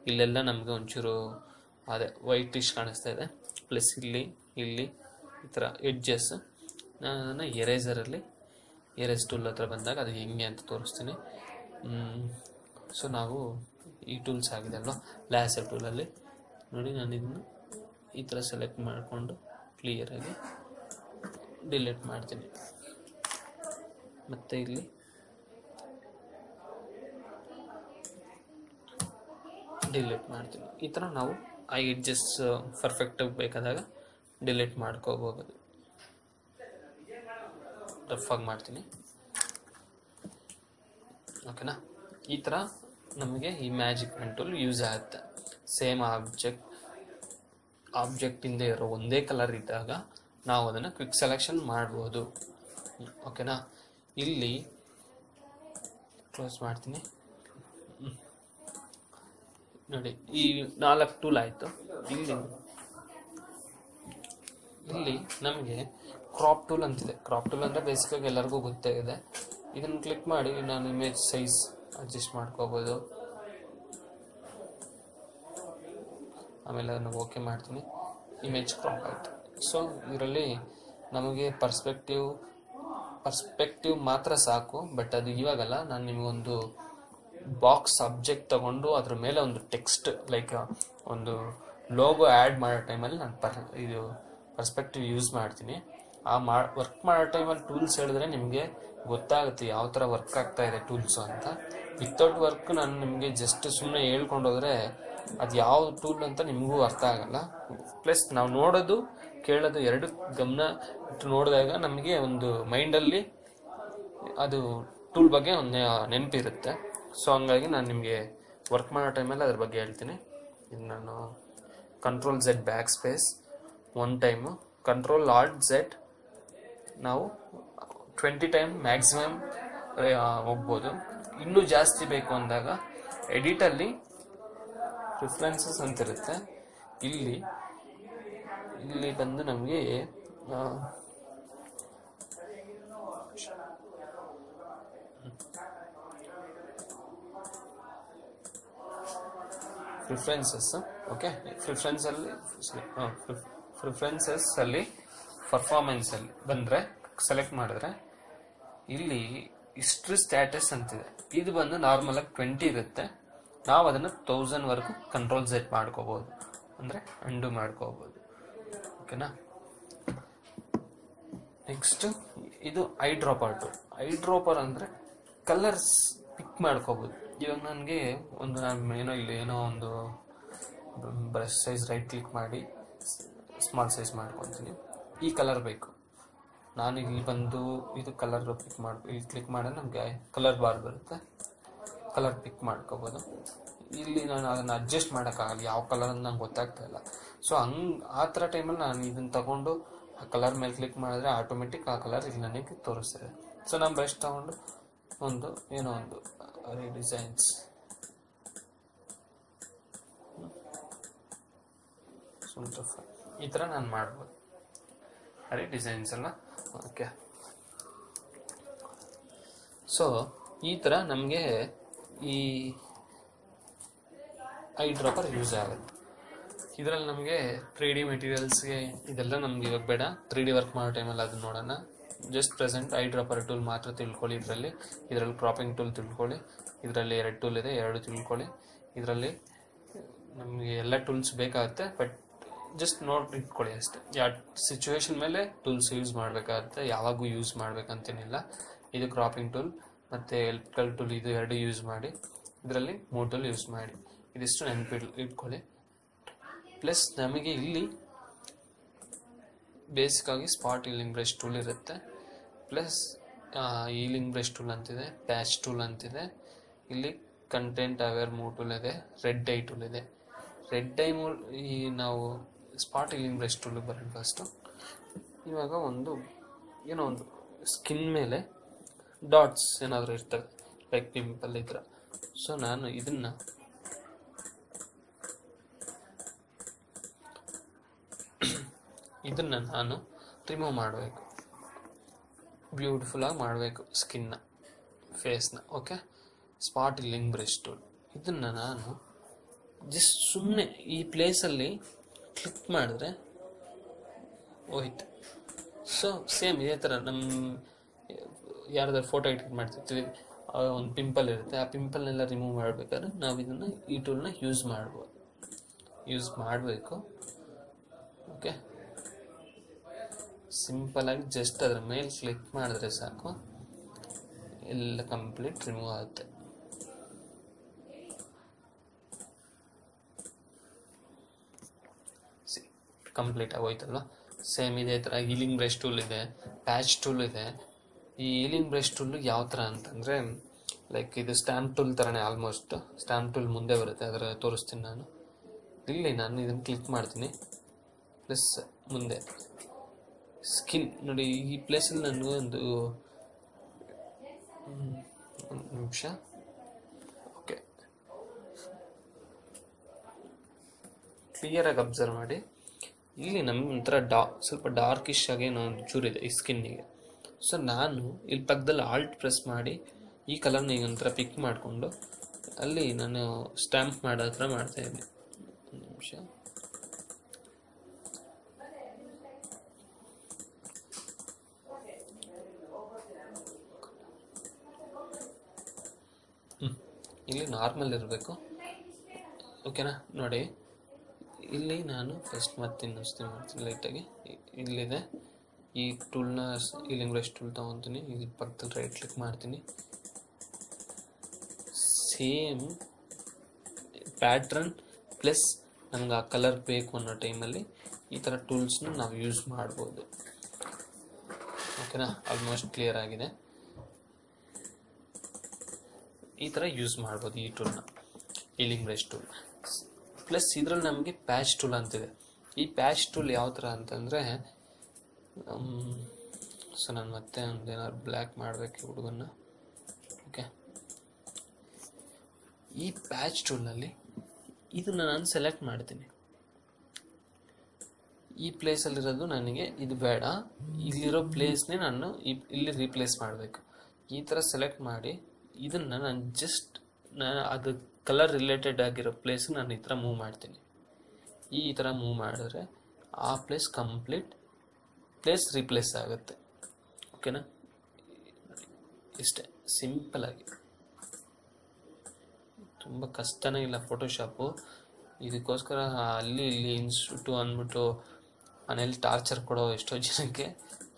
ಇಲ್ಲೆಲ್ಲ ನಮಗೆ ಒಂಚೂರು ಅದೇ ವೈಟಿಶ್ ಕಾಣಿಸ್ತಾ ಇದೆ. ಪ್ಲಸ್ ಇಲ್ಲಿ ಈ ಥರ ಎಡ್ಜಸ್ ನಾನು ಎರೇಸರಲ್ಲಿ ಎರೇಸ್ ಟೂಲ್ ಹತ್ರ ಬಂದಾಗ ಅದು ಹೆಂಗೆ ಅಂತ ತೋರಿಸ್ತೀನಿ. ಸೊ ನಾವು ಈ ಟೂಲ್ಸ್ ಆಗಿದೆ ಅಲ್ವಾ, ಲ್ಯಾಸರ್ ಟೂಲಲ್ಲಿ ನೋಡಿ, ನಾನು ಇದನ್ನು ಈ ಥರ ಸೆಲೆಕ್ಟ್ ಮಾಡಿಕೊಂಡು ಕ್ಲಿಯರಾಗಿ ಡಿಲೀಟ್ ಮಾಡ್ತೀನಿ. ಮತ್ತು ಇಲ್ಲಿ ಡಿಲೀಟ್ ಮಾಡ್ತೀನಿ. ಈ ಥರ ನಾವು ಆ ಎಡ್ಜಸ್ ಪರ್ಫೆಕ್ಟಾಗಿ ಬೇಕಾದಾಗ ಡಿಲೀಟ್ ಮಾಡ್ಕೋಬೋದು. ರಫ್ ಆಗಿ ಮಾಡ್ತೀನಿ. ಓಕೆನಾ, ಈ ಥರ ನಮಗೆ ಈ ಮ್ಯಾಜಿಕ್ ಪೆನ್ ಟೂಲ್ ಯೂಸ್ ಆಗುತ್ತೆ. ಸೇಮ್ ಆಬ್ಜೆಕ್ಟ್ ಹಿಂದೆ ಇರೋ ಒಂದೇ ಕಲರ್ ಇದ್ದಾಗ ನಾವು ಅದನ್ನು ಕ್ವಿಕ್ ಸೆಲೆಕ್ಷನ್ ಮಾಡ್ಬೋದು. ಓಕೆನಾ, ಇಲ್ಲಿ ಕ್ಲೋಸ್ ಮಾಡ್ತೀನಿ. ನೋಡಿ, ಈ 4 ಟೂಲ್ ಆಯಿತು. ಇಲ್ಲಿ ನಮಗೆ ಕ್ರಾಪ್ ಟೂಲ್ ಅಂತಿದೆ. ಕ್ರಾಪ್ ಟೂಲ್ ಅಂದರೆ ಬೇಸಿಕಾಗಿ ಎಲ್ಲರಿಗೂ ಗೊತ್ತೇ ಇದೆ. ಇದನ್ನು ಕ್ಲಿಕ್ ಮಾಡಿ ನಾನು ಇಮೇಜ್ ಸೈಜ್ ಅಡ್ಜಸ್ಟ್ ಮಾಡ್ಕೋಬೋದು. ಆಮೇಲೆ ಅದನ್ನು ಓಕೆ ಮಾಡ್ತೀನಿ. ಇಮೇಜ್ ಕ್ರಾಪ್ ಆಯಿತು. ಸೊ ಇದರಲ್ಲಿ ನಮಗೆ ಪರ್ಸ್ಪೆಕ್ಟಿವ್ ಮಾತ್ರ ಸಾಕು. ಬಟ್ ಅದು ಇವಾಗಲ್ಲ. ನಾನು ನಿಮಗೊಂದು ಬಾಕ್ಸ್ ಸಬ್ಜೆಕ್ಟ್ ತಗೊಂಡು ಅದ್ರ ಮೇಲೆ ಒಂದು ಟೆಕ್ಸ್ಟ್ ಲೈಕ್ ಒಂದು ಲೋಗೋ ಆ್ಯಡ್ ಮಾಡೋ ಟೈಮಲ್ಲಿ ನಾನು ಇದು ಪರ್ಸ್ಪೆಕ್ಟಿವ್ ಯೂಸ್ ಮಾಡ್ತೀನಿ. ಆ ವರ್ಕ್ ಮಾಡೋ ಟೈಮಲ್ಲಿ ಟೂಲ್ಸ್ ಹೇಳಿದ್ರೆ ನಿಮಗೆ ಗೊತ್ತಾಗುತ್ತೆ ಯಾವ ಥರ ವರ್ಕ್ ಆಗ್ತಾ ಇದೆ ಟೂಲ್ಸು ಅಂತ. ವಿತೌಟ್ ವರ್ಕ್ ನಾನು ನಿಮಗೆ ಜಸ್ಟ್ ಸುಮ್ಮನೆ ಹೇಳ್ಕೊಂಡೋದ್ರೆ ಅದು ಯಾವ ಟೂಲ್ ಅಂತ ನಿಮಗೂ ಅರ್ಥ ಆಗಲ್ಲ. ಪ್ಲಸ್ ನಾವು ನೋಡೋದು ಕೇಳೋದು ಎರಡು ಗಮನ ಇಟ್ಟು ನೋಡಿದಾಗ ನಮಗೆ ಒಂದು ಮೈಂಡಲ್ಲಿ ಅದು ಟೂಲ್ ಬಗ್ಗೆ ಒಂದು ನೆನಪಿರುತ್ತೆ. ಸೊ ಹಂಗಾಗಿ ನಾನು ನಿಮಗೆ ವರ್ಕ್ ಮಾಡೋ ಟೈಮಲ್ಲಿ ಅದ್ರ ಬಗ್ಗೆ ಹೇಳ್ತೀನಿ. ಇದು ನಾನು Ctrl+Z back space 1 time, Ctrl+Alt+Z ನಾವು 20 ಟೈಮ್ ಮ್ಯಾಕ್ಸಿಮಮ್ ಹೋಗ್ಬೋದು. ಇನ್ನೂ ಜಾಸ್ತಿ ಬೇಕು ಅಂದಾಗ ಎಡಿಟಲ್ಲಿ ಪ್ರಿಫರೆನ್ಸಸ್ ಅಂತಿರುತ್ತೆ. ಇಲ್ಲಿ ಬಂದು ನಮಗೆ ಪ್ರಿಫರೆನ್ಸಸ್, ಓಕೆ, ಪ್ರಿಫರೆನ್ಸಸ್ ಅಲ್ಲಿ ಪರ್ಫಾರ್ಮೆನ್ಸ್ ಅಲ್ಲಿ ಬಂದರೆ ಸೆಲೆಕ್ಟ್ ಮಾಡಿದ್ರೆ ಇಲ್ಲಿ ಹಿಸ್ಟ್ರಿ ಸ್ಟ್ಯಾಟಸ್ ಅಂತಿದೆ. ಇದು ಬಂದು ನಾರ್ಮಲ್ ಆಗಿ 20 ಇರುತ್ತೆ. ನಾವು ಅದನ್ನು 1000ವರೆಗೂ Ctrl+Z ಮಾಡ್ಕೋಬೋದು, ಅಂದರೆ ಅಂಡು ಮಾಡ್ಕೋಬೋದು. ಓಕೆನಾ, ನೆಕ್ಸ್ಟ್ ಇದು I dropper tool. I dropper ಅಂದರೆ ಕಲರ್ಸ್ ಪಿಕ್ ಮಾಡ್ಕೋಬೋದು. ಇವಾಗ ನನಗೆ ಏನೋ ಒಂದು ಬ್ರಷ್ ಸೈಜ್ ರೈಟ್ ಕ್ಲಿಕ್ ಮಾಡಿ ಸ್ಮಾಲ್ ಸೈಜ್ ಮಾಡ್ಕೊತೀನಿ. ಈ ಕಲರ್ ಬೇಕು. ನಾನು ಇಲ್ಲಿ ಬಂದು ಇದು ಕಲರ್ ಇಲ್ಲಿ ಕ್ಲಿಕ್ ಮಾಡಿದ್ರೆ ನಮಗೆ ಕಲರ್ ಬಾರ್ ಬರುತ್ತೆ. ಕಲರ್ ಪಿಕ್ ಮಾಡ್ಕೋಬೋದು. ಇಲ್ಲಿ ನಾನು ಅದನ್ನು ಅಡ್ಜಸ್ಟ್ ಮಾಡೋಕ್ಕಾಗಲ್ಲ, ಯಾವ ಕಲರ್ ಅಂತ ನಂಗೆ ಗೊತ್ತಾಗ್ತಾ ಇಲ್ಲ. ಸೊ ಆ ಥರ ಟೈಮಲ್ಲಿ ನಾನು ಇದನ್ನು ತಗೊಂಡು ಆ ಕಲರ್ ಮೇಲೆ ಕ್ಲಿಕ್ ಮಾಡಿದ್ರೆ ಆಟೋಮೆಟಿಕ್ ಆ ಕಲರ್ ಇಲ್ಲಿ ನನಗೆ ತೋರಿಸ್ತದೆ. ಸೊ ನಾನು ಬ್ರಷ್ ತಗೊಂಡು ಒಂದು ಡಿಸೈನ್ಸ್ ಈ ಥರ ನಾನು ಮಾಡ್ಬೋದು. ಡಿಸೈನ್ಸ್ ಎಲ್ಲ ಓಕೆ. ಸೊ ಈ ಥರ ನಮಗೆ ಈ ಐ ಡ್ರಾಪರ್ ಯೂಸ್ ಆಗುತ್ತೆ. ಇದರಲ್ಲಿ ನಮಗೆ 3D ಮೆಟೀರಿಯಲ್ಸ್ಗೆ ಇದೆಲ್ಲ ನಮ್ಗೆ ಇವಾಗ ಬೇಡ. 3D ವರ್ಕ್ ಮಾಡೋ ಟೈಮಲ್ಲಿ ಅದನ್ನ ನೋಡೋಣ. Just present I dropper tool ಮಾತ್ರ ತಿಳ್ಕೊಳ್ಳಿ. ಇದರಲ್ಲಿ ಕ್ರಾಪಿಂಗ್ ಟೂಲ್ ತಿಳ್ಕೊಳ್ಳಿ. ಇದರಲ್ಲಿ 2 ಟೂಲ್ ಇದೆ, 2 ತಿಳ್ಕೊಳ್ಳಿ. ಇದರಲ್ಲಿ ನಮಗೆ ಎಲ್ಲ ಟೂಲ್ಸ್ ಬೇಕಾಗುತ್ತೆ, ಬಟ್ ಜಸ್ಟ್ ನೋಡಿ ಇಟ್ಕೊಳ್ಳಿ ಅಷ್ಟೇ. ಯಾವ ಸಿಚುವೇಶನ್ ಮೇಲೆ ಟೂಲ್ಸ್ ಯೂಸ್ ಮಾಡಬೇಕಾಗುತ್ತೆ, ಯಾವಾಗೂ ಯೂಸ್ ಮಾಡಬೇಕಂತೇನಿಲ್ಲ. ಇದು ಕ್ರಾಪಿಂಗ್ ಟೂಲ್ ಮತ್ತು ಎಲೆಕ್ಟ್ರಿಕಲ್ ಟೂಲ್, ಇದು 2 ಯೂಸ್ ಮಾಡಿ. ಇದರಲ್ಲಿ 3 ಟೂಲ್ ಯೂಸ್ ಮಾಡಿ. ಇದಿಷ್ಟು ಇಟ್ಕೊಳ್ಳಿ. ಪ್ಲಸ್ ನಮಗೆ ಇಲ್ಲಿ ಬೇಸಿಕ್ಕಾಗಿ ಸ್ಪಾಟ್ ಹೀಲಿಂಗ್ ಬ್ರಷ್ ಟೂಲ್ ಇರುತ್ತೆ. ಪ್ಲಸ್ ಹೀಲಿಂಗ್ ಬ್ರಷ್ ಟೂಲ್ ಅಂತಿದೆ, ಪ್ಯಾಚ್ ಟೂಲ್ ಅಂತಿದೆ. ಇಲ್ಲಿ ಕಂಟೆಂಟ್ ಅವೇರ್ 3 ಟೂಲ್ ಇದೆ, ರೆಡ್ ಐ ಟೂಲ್ ಇದೆ. ರೆಡ್ ಐ ಈ ನಾವು ಸ್ಪಾಟ್ ಹೀಲಿಂಗ್ ಬ್ರಷ್ ಟೂಲ್ ಬರೋಣ ಫಸ್ಟು. ಇವಾಗ ಒಂದು ಸ್ಕಿನ್ ಮೇಲೆ ಡಾಟ್ಸ್ ಏನಾದರೂ ಇರ್ತವೆ, ಲೈಕ್ ಪಿಂಪಲ್ ಈ ಥರ. ಸೊ ನಾನು ಇದನ್ನು ಇದನ್ನು ನಾನು ರಿಮೂವ್ ಮಾಡಬೇಕು, ಬ್ಯೂಟಿಫುಲ್ಲಾಗಿ ಮಾಡಬೇಕು ಸ್ಕಿನ್ನ, ಫೇಸ್ನ. Okay, spot healing brush tool, ಇದನ್ನು ನಾನು ಜಸ್ಟ್ ಸುಮ್ಮನೆ ಈ ಪ್ಲೇಸಲ್ಲಿ ಕ್ಲಿಕ್ ಮಾಡಿದ್ರೆ ಹೋಯ್ತು. ಸೊ ಸೇಮ್ ಇದೇ ಥರ ನಮ್ಮ ಯಾರ್ದಾರು ಫೋಟೋ ಎಡಿಟ್ ಮಾಡ್ತಿರ್ತೀವಿ, ಒಂದು ಪಿಂಪಲ್ ಇರುತ್ತೆ, ಆ ಪಿಂಪಲ್ನೆಲ್ಲ ರಿಮೂವ್ ಮಾಡಬೇಕಾದ್ರೆ ನಾವು ಇದನ್ನು ಈ ಟೂಲ್ನ ಯೂಸ್ ಮಾಡಬೇಕು. ಓಕೆ, ಸಿಂಪಲಾಗಿ ಜಸ್ಟ್ ಅದರ ಮೇಲೆ ಕ್ಲಿಕ್ ಮಾಡಿದ್ರೆ ಸಾಕು, ಎಲ್ಲ ಕಂಪ್ಲೀಟ್ ರಿಮೂವ್ ಆಗುತ್ತೆ. ಕಂಪ್ಲೀಟ್ ಆಗೋಯ್ತಲ್ವ. ಸೇಮ್ ಇದೇ ಥರ ಹೀಲಿಂಗ್ ಬ್ರಷ್ ಟೂಲ್ ಇದೆ, ಪ್ಯಾಚ್ ಟೂಲ್ ಇದೆ. ಈ ಹೀಲಿಂಗ್ ಬ್ರಷ್ ಟೂಲ್ ಯಾವ ಥರ ಅಂತಂದರೆ ಲೈಕ್ ಇದು ಸ್ಟ್ಯಾಂಪ್ ಟೂಲ್ ಥರನೇ, ಆಲ್ಮೋಸ್ಟ್ ಸ್ಟ್ಯಾಂಪ್ ಟೂಲ್ ಮುಂದೆ ಬರುತ್ತೆ, ಅದರ ತೋರಿಸ್ತೀನಿ ನಾನು. ಇಲ್ಲಿ ನಾನು ಇದನ್ನು ಕ್ಲಿಕ್ ಮಾಡ್ತೀನಿ, ಪ್ಲಸ್ ಮುಂದೆ ಸ್ಕಿನ್ ನೋಡಿ, ಈ ಪ್ಲೇಸಲ್ಲಿ ನನಗೆ ಒಂದು ನಿಮಿಷ. ಓಕೆ, ಕ್ಲಿಯರಾಗಿ ಅಬ್ಸರ್ವ್ ಮಾಡಿ, ಇಲ್ಲಿ ನಮ್ಗೆ ಒಂಥರ ಸ್ವಲ್ಪ ಡಾರ್ಕಿಶ್ ಆಗಿ ಒಂದು ಚೂರಿದೆ ಈ ಸ್ಕಿನ್ನಿಗೆ. ಸೊ ನಾನು ಇಲ್ಲಿ ಪಕ್ಕದಲ್ಲಿ ಆಲ್ಟ್ ಪ್ರೆಸ್ ಮಾಡಿ ಈ ಕಲರ್ನ ಈಗ ಒಂಥರ ಪಿಕ್ ಮಾಡಿಕೊಂಡು ಅಲ್ಲಿ ನಾನು ಸ್ಟ್ಯಾಂಪ್ ಮಾಡೋ ಥರ ಮಾಡ್ತಾಯಿದ್ದೀನಿ. ಒಂದು ನಿಮಿಷ. ಇಲ್ಲಿ ನಾರ್ಮಲ್ ಇರಬೇಕು. ಓಕೆನಾ, ನೋಡಿ ಇಲ್ಲಿ ನಾನು ಫಸ್ಟ್ ಮತ್ತೆ ಇನ್ನೊಂದು ಮಾಡ್ತೀನಿ ಲೈಟಾಗಿ. ಇಲ್ಲಿದೆ ಈ ಟೂಲ್ನ, ಹೀಲಿಂಗ್ ಬ್ರಷ್ ಟೂಲ್ ತೊಗೊತೀನಿ, ಇಲ್ಲಿ ಪಕ್ಕದಲ್ಲಿ ರೈಟ್ ಕ್ಲಿಕ್ ಮಾಡ್ತೀನಿ. ಸೇಮ್ ಪ್ಯಾಟ್ರನ್ ಪ್ಲಸ್ ನಮ್ಗೆ ಆ ಕಲರ್ ಬೇಕು ಅನ್ನೋ ಟೈಮಲ್ಲಿ ಈ ಥರ ಟೂಲ್ಸ್ನ ನಾವು ಯೂಸ್ ಮಾಡ್ಬೋದು. ಓಕೆನಾ, ಆಲ್ಮೋಸ್ಟ್ ಕ್ಲಿಯರ್ ಆಗಿದೆ. ಈ ಥರ ಯೂಸ್ ಮಾಡ್ಬೋದು ಈ ಟೂಲ್ನ, ಹೀಲಿಂಗ್ ಬ್ರಷ್ ಟೂಲ್. ಪ್ಲಸ್ ಇದರಲ್ಲಿ ನಮಗೆ ಪ್ಯಾಚ್ ಟೂಲ್ ಅಂತಿದೆ. ಈ ಪ್ಯಾಚ್ ಟೂಲ್ ಯಾವ ಥರ ಅಂತಂದರೆ, ಸೊ ನಾನು ಮತ್ತೆ ಒಂದೇನಾದ್ರು ಬ್ಲ್ಯಾಕ್ ಮಾಡಬೇಕು ಹುಡುಗನ್ನ. ಓಕೆ, ಈ ಪ್ಯಾಚ್ ಟೂಲ್ನಲ್ಲಿ ಇದನ್ನು ನಾನು ಸೆಲೆಕ್ಟ್ ಮಾಡ್ತೀನಿ. ಈ ಪ್ಲೇಸಲ್ಲಿರೋದು ನನಗೆ ಇದು ಬೇಡ, ಇಲ್ಲಿರೋ ಪ್ಲೇಸ್ನೇ ನಾನು ಇಲ್ಲಿ ರೀಪ್ಲೇಸ್ ಮಾಡಬೇಕು. ಈ ಥರ ಸೆಲೆಕ್ಟ್ ಮಾಡಿ ಇದನ್ನು ನಾನು ಜಸ್ಟ್ ಅದು ಕಲರ್ ರಿಲೇಟೆಡ್ ಆಗಿರೋ ಪ್ಲೇಸ್ ನಾನು ಈ ಥರ ಮೂವ್ ಮಾಡ್ತೀನಿ. ಈ ಥರ ಮೂವ್ ಮಾಡಿದ್ರೆ ಆ ಪ್ಲೇಸ್ ಕಂಪ್ಲೀಟ್ ಪ್ಲೇಸ್ ರೀಪ್ಲೇಸ್ ಆಗುತ್ತೆ. ಓಕೆನಾ, ಇಷ್ಟೇ ಸಿಂಪಲಾಗಿ, ತುಂಬ ಕಷ್ಟನೇ ಇಲ್ಲ ಫೋಟೋಶಾಪು. ಇದಕ್ಕೋಸ್ಕರ ಅಲ್ಲಿ ಇಲ್ಲಿ ಇನ್ಸ್ಟಿಟ್ಯೂಟು ಅಂದ್ಬಿಟ್ಟು ಮನೇಲಿ ಟಾರ್ಚರ್ ಕೊಡೋ ಎಷ್ಟೋ ಜನಕ್ಕೆ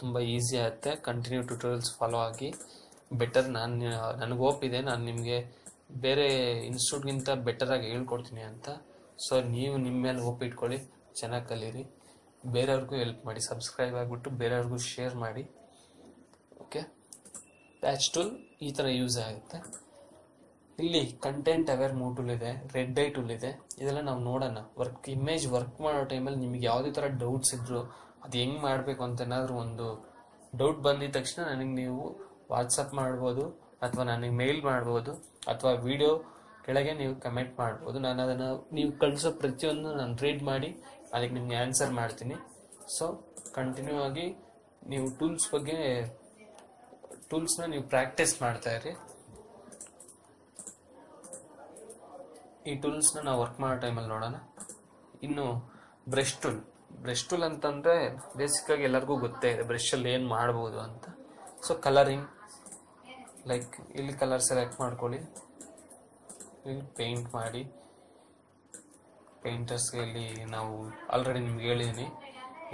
ತುಂಬ ಈಸಿ ಆಗುತ್ತೆ. ಕಂಟಿನ್ಯೂ ಟ್ಯೂಟೋರಿಯಲ್ಸ್ ಫಾಲೋ ಆಗಿ ಬೆಟರ್. ನನಗೆ ಹೋಪ್ ಇದೆ ನಾನು ನಿಮಗೆ ಬೇರೆ ಇನ್ಸ್ಟಿಟ್ಯೂಟ್ಗಿಂತ ಬೆಟರಾಗಿ ಹೇಳ್ಕೊಡ್ತೀನಿ ಅಂತ. ಸೊ ನೀವು ನಿಮ್ಮ ಮೇಲೆ ಹೋಪ್ ಇಟ್ಕೊಳ್ಳಿ, ಚೆನ್ನಾಗಿ ಕಲೀರಿ, ಬೇರೆಯವ್ರಿಗೂ ಹೆಲ್ಪ್ ಮಾಡಿ, ಸಬ್ಸ್ಕ್ರೈಬ್ ಆಗಿಬಿಟ್ಟು ಬೇರೆಯವ್ರಿಗೂ ಶೇರ್ ಮಾಡಿ. ಓಕೆ, ಪ್ಯಾಚ್ ಟೂಲ್ ಈ ಥರ ಯೂಸ್ ಆಗುತ್ತೆ. ಇಲ್ಲಿ ಕಂಟೆಂಟ್ ಅವೇರ್ ಮೂವ್ ಟೂಲ್ ಇದೆ, ರೆಡ್ ಐ ಟೂಲ್ ಇದೆ. ಇದೆಲ್ಲ ನಾವು ನೋಡೋಣ. ಇಮೇಜ್ ವರ್ಕ್ ಮಾಡೋ ಟೈಮಲ್ಲಿ ನಿಮಗೆ ಯಾವುದೇ ಥರ ಡೌಟ್ಸ್ ಇದ್ದರೂ ಅದು ಹೆಂಗೆ ಮಾಡಬೇಕು ಅಂತ ಏನಾದರೂ ಒಂದು ಡೌಟ್ ಬಂದಿದ ತಕ್ಷಣ ನನಗೆ ನೀವು ವಾಟ್ಸಪ್ ಮಾಡ್ಬೋದು, ಅಥವಾ ನನಗೆ ಮೇಲ್ ಮಾಡ್ಬೋದು, ಅಥವಾ ವಿಡಿಯೋ ಕೆಳಗೆ ನೀವು ಕಮೆಂಟ್ ಮಾಡ್ಬೋದು. ನಾನು ಅದನ್ನು ನೀವು ಕಳಿಸೋ ಪ್ರತಿಯೊಂದು ನಾನು ರೀಡ್ ಮಾಡಿ ಅದಕ್ಕೆ ನಿಮಗೆ ಆನ್ಸರ್ ಮಾಡ್ತೀನಿ. ಸೊ ಕಂಟಿನ್ಯೂ ಆಗಿ ನೀವು ಟೂಲ್ಸ್ನ ನೀವು ಪ್ರಾಕ್ಟೀಸ್ ಮಾಡ್ತಾಯಿರಿ. ಈ ಟೂಲ್ಸ್ನ ನಾವು ವರ್ಕ್ ಮಾಡೋ ಟೈಮಲ್ಲಿ ನೋಡೋಣ. ಇನ್ನು ಬ್ರಷ್ ಟೂಲ್ ಅಂತಂದರೆ ಬೇಸಿಕ್ಕಾಗಿ ಎಲ್ಲರಿಗೂ ಗೊತ್ತೇ ಇದೆ ಬ್ರಷಲ್ಲಿ ಏನು ಮಾಡ್ಬೋದು ಅಂತ. ಸೊ ಕಲರಿಂಗ್, ಲೈಕ್ ಇಲ್ಲಿ ಕಲರ್ ಸೆಲೆಕ್ಟ್ ಮಾಡ್ಕೊಳ್ಳಿ, ಇಲ್ಲಿ ಪೇಂಟ್ ಮಾಡಿ. ಪೇಂಟರ್ಸ್ಗೆ ಇಲ್ಲಿ ನಾವು ಆಲ್ರೆಡಿ ನಿಮ್ಗೆ ಹೇಳಿದ್ದೀನಿ,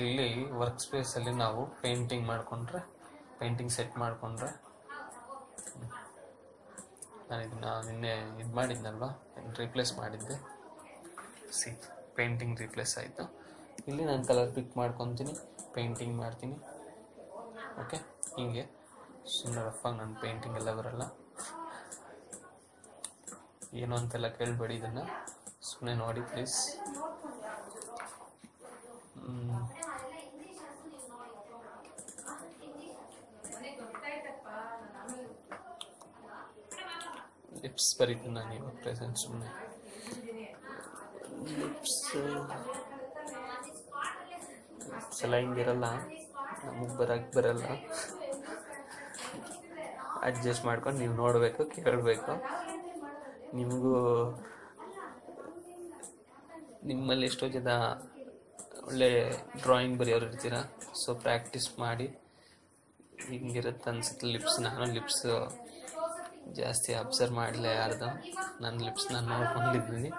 ಇಲ್ಲಿ ವರ್ಕ್ ಸ್ಪೇಸಲ್ಲಿ ನಾವು ಪೇಂಟಿಂಗ್ ಸೆಟ್ ಮಾಡಿಕೊಂಡ್ರೆ ನಾನು ಇದನ್ನ ನಿನ್ನೆ ಇದು ಮಾಡಿದ್ನಲ್ವ, ರೀಪ್ಲೇಸ್ ಮಾಡಿದ್ದೆ. ಪೇಂಟಿಂಗ್ ರೀಪ್ಲೇಸ್ ಆಯಿತು. ಇಲ್ಲಿ ನಾನು ಕಲರ್ ಪಿಕ್ ಮಾಡ್ಕೊತೀನಿ, ಪೇಂಟಿಂಗ್ ಮಾಡ್ತೀನಿ. ಓಕೆ, ಹೀಗೆ ಸುಮ್ಮನೆ ರಫಾಗಿ ನನ್ನ ಪೇಂಟಿಂಗ್ ಎಲ್ಲ ಬರಲ್ಲ, ಏನು ಅಂತೆಲ್ಲ ಕೇಳಬೇಡಿ, ಇದನ್ನು ಸುಮ್ಮನೆ ನೋಡಿ ಪ್ಲೀಸ್. ಲಿಪ್ಸ್ ಬರೀತೀನಿ ನಾನು ಇವಾಗ ಪ್ರೆಸೆಂಟ್, ಸುಮ್ಮನೆ ಲಿಪ್ಸ್ ಒಂದೊಂದ್ಸಲ ಹಿಂಗಿರಲ್ಲ, ನಮಗೆ ಬರಲ್ಲ. ಅಡ್ಜಸ್ಟ್ ಮಾಡ್ಕೊಂಡು ನೀವು ನೋಡಬೇಕು, ಕೇಳಬೇಕು. ನಿಮಗೂ ನಿಮ್ಮಲ್ಲಿ ಎಷ್ಟೋ ಜನ ಒಳ್ಳೆ ಡ್ರಾಯಿಂಗ್ ಬರೆಯೋರು ಇರ್ತೀರ. ಸೊ ಪ್ರಾಕ್ಟೀಸ್ ಮಾಡಿ. ಹಿಂಗಿರುತ್ತೆ ಅನ್ಸುತ್ತೆ ಲಿಪ್ಸ್. ನಾನು ಲಿಪ್ಸ್ ಜಾಸ್ತಿ ಅಬ್ಸರ್ವ್ ಮಾಡಲಿಲ್ಲ ಯಾರ್ದು. ನನ್ನ ಲಿಪ್ಸ್ ನಾನು ನೋಡ್ಕೊಂಡಿದ್ದೀನಿ.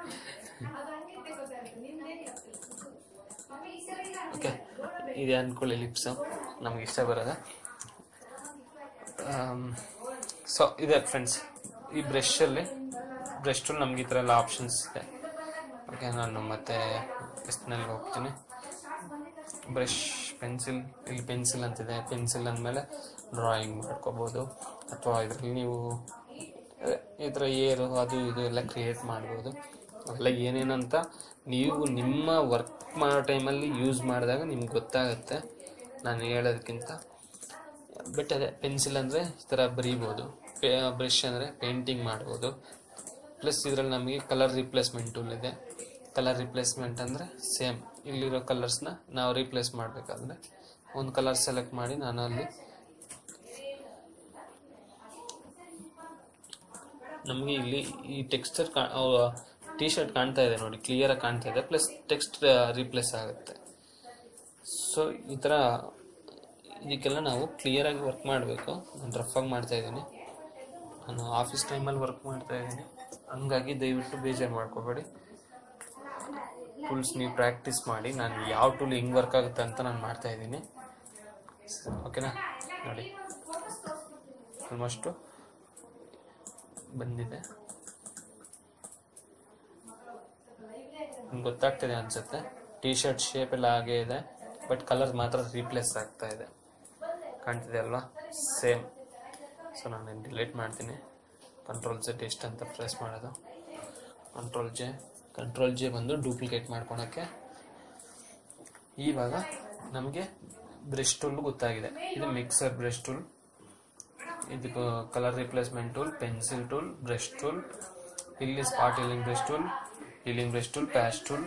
ಓಕೆ, ಇದೆ ಅಂದ್ಕೊಳ್ಳಿ ಲಿಪ್ಸು ನಮ್ಗೆ ಇಷ್ಟ ಬರೋದ. ಸೊ ಇದೆ ಫ್ರೆಂಡ್ಸ್, ಈ ಬ್ರಷ್ ಟೂಲ್ ನಮ್ಗೆ ಈ ಥರ ಎಲ್ಲ ಆಪ್ಷನ್ಸ್ ಇದೆ. ಓಕೆ, ನಾನು ಮತ್ತೆ ಎಸ್ನಲ್ಲಿ ಹೋಗ್ತೀನಿ. ಬ್ರಷ್, ಪೆನ್ಸಿಲ್, ಇಲ್ಲಿ ಪೆನ್ಸಿಲ್ ಅಂತಿದೆ. ಪೆನ್ಸಿಲ್ ಅಂದಮೇಲೆ ಡ್ರಾಯಿಂಗ್ ಮಾಡ್ಕೋಬೋದು, ಅಥವಾ ಇದರಲ್ಲಿ ನೀವು ಈ ಥರ ಏರು ಅದು ಇದು ಎಲ್ಲ ಕ್ರಿಯೇಟ್ ಮಾಡ್ಬೋದು. ಅವೆಲ್ಲ ಏನೇನಂತ ನೀವು ನಿಮ್ಮ ವರ್ಕ್ ಮಾಡೋ ಟೈಮಲ್ಲಿ ಯೂಸ್ ಮಾಡಿದಾಗ ನಿಮ್ಗೆ ಗೊತ್ತಾಗುತ್ತೆ, ನಾನು ಹೇಳೋದಕ್ಕಿಂತ. ಬಟ್ ಅದೇ ಪೆನ್ಸಿಲ್ ಅಂದರೆ ಈ ಥರ ಬರೀಬೋದು, ಬ್ರಷ್ ಅಂದರೆ ಪೇಂಟಿಂಗ್ ಮಾಡ್ಬೋದು. ಪ್ಲಸ್ ಇದರಲ್ಲಿ ನಮಗೆ ಕಲರ್ ರಿಪ್ಲೇಸ್ಮೆಂಟ್ ಟೂಲ್ ಇದೆ. ಕಲರ್ ರಿಪ್ಲೇಸ್ಮೆಂಟ್ ಅಂದರೆ ಸೇಮ್ ಇಲ್ಲಿರೋ ಕಲರ್ಸ್ನ ನಾವು ರೀಪ್ಲೇಸ್ ಮಾಡಬೇಕಾದ್ರೆ ಒಂದು ಕಲರ್ ಸೆಲೆಕ್ಟ್ ಮಾಡಿ ನಾನು ಅಲ್ಲಿ ನಮಗೆ ಇಲ್ಲಿ ಈ ಟೆಕ್ಸ್ಚರ್ ಟಿ ಶರ್ಟ್ ಕಾಣ್ತಾ ಇದೆ ನೋಡಿ, ಕ್ಲಿಯರಾಗಿ ಕಾಣ್ತಾ ಇದೆ. ಪ್ಲಸ್ ಟೆಕ್ಸ್ಟ್ ರೀಪ್ಲೇಸ್ ಆಗುತ್ತೆ. ಸೊ ಈ ಥರ ಇದಕ್ಕೆಲ್ಲ ನಾವು ಕ್ಲಿಯರಾಗಿ ವರ್ಕ್ ಮಾಡಬೇಕು. ನಾನು ರಫಾಗಿ ಮಾಡ್ತಾಯಿದ್ದೀನಿ, ನಾನು ಆಫೀಸ್ ಟೈಮಲ್ಲಿ ವರ್ಕ್ ಮಾಡ್ತಾಯಿದ್ದೀನಿ. ಹಂಗಾಗಿ ದಯವಿಟ್ಟು ಬೇಜಾರು ಮಾಡ್ಕೋಬೇಡಿ. ಟೂಲ್ಸ್ ನೀವು ಪ್ರಾಕ್ಟೀಸ್ ಮಾಡಿ. ನಾನು ಯಾವ ಟೂಲ್ ಹೆಂಗೆ ವರ್ಕ್ ಆಗುತ್ತೆ ಅಂತ ನಾನು ಮಾಡ್ತಾಯಿದ್ದೀನಿ. ಓಕೆನಾ? ನೋಡಿ, ಆಲ್ಮೋಸ್ಟು ಬಂದಿದೆ, ನಿಮ್ಗೆ ಗೊತ್ತಾಗ್ತಿದೆ ಅನಿಸುತ್ತೆ. ಟಿ ಶರ್ಟ್ ಶೇಪ್ ಎಲ್ಲ ಹಾಗೇ ಇದೆ, ಬಟ್ ಕಲರ್ ಮಾತ್ರ ರೀಪ್ಲೇಸ್ ಆಗ್ತಾ ಇದೆ. ಕಾಣ್ತಿದೆ ಅಲ್ವಾ? ಸೇಮ್. ಸೊ ನಾನು ಡಿಲೀಟ್ ಮಾಡ್ತೀನಿ. ಕಂಟ್ರೋಲ್ Z ಎಷ್ಟು ಅಂತ ಪ್ರೆಸ್ ಮಾಡೋದು. ಕಂಟ್ರೋಲ್ ಜೆ ಬಂದು ಡೂಪ್ಲಿಕೇಟ್ ಮಾಡ್ಕೊಳಕ್ಕೆ. ಇವಾಗ ನಮಗೆ ಬ್ರಷ್ ಟೂಲ್ ಗೊತ್ತಾಗಿದೆ. ಇದು ಮಿಕ್ಸರ್ ಬ್ರಷ್ ಟೂಲ್, ಇದು colour replacement tool, pencil tool, brush tool, ಇಲ್ಲಿ spot healing brush tool, patch tool.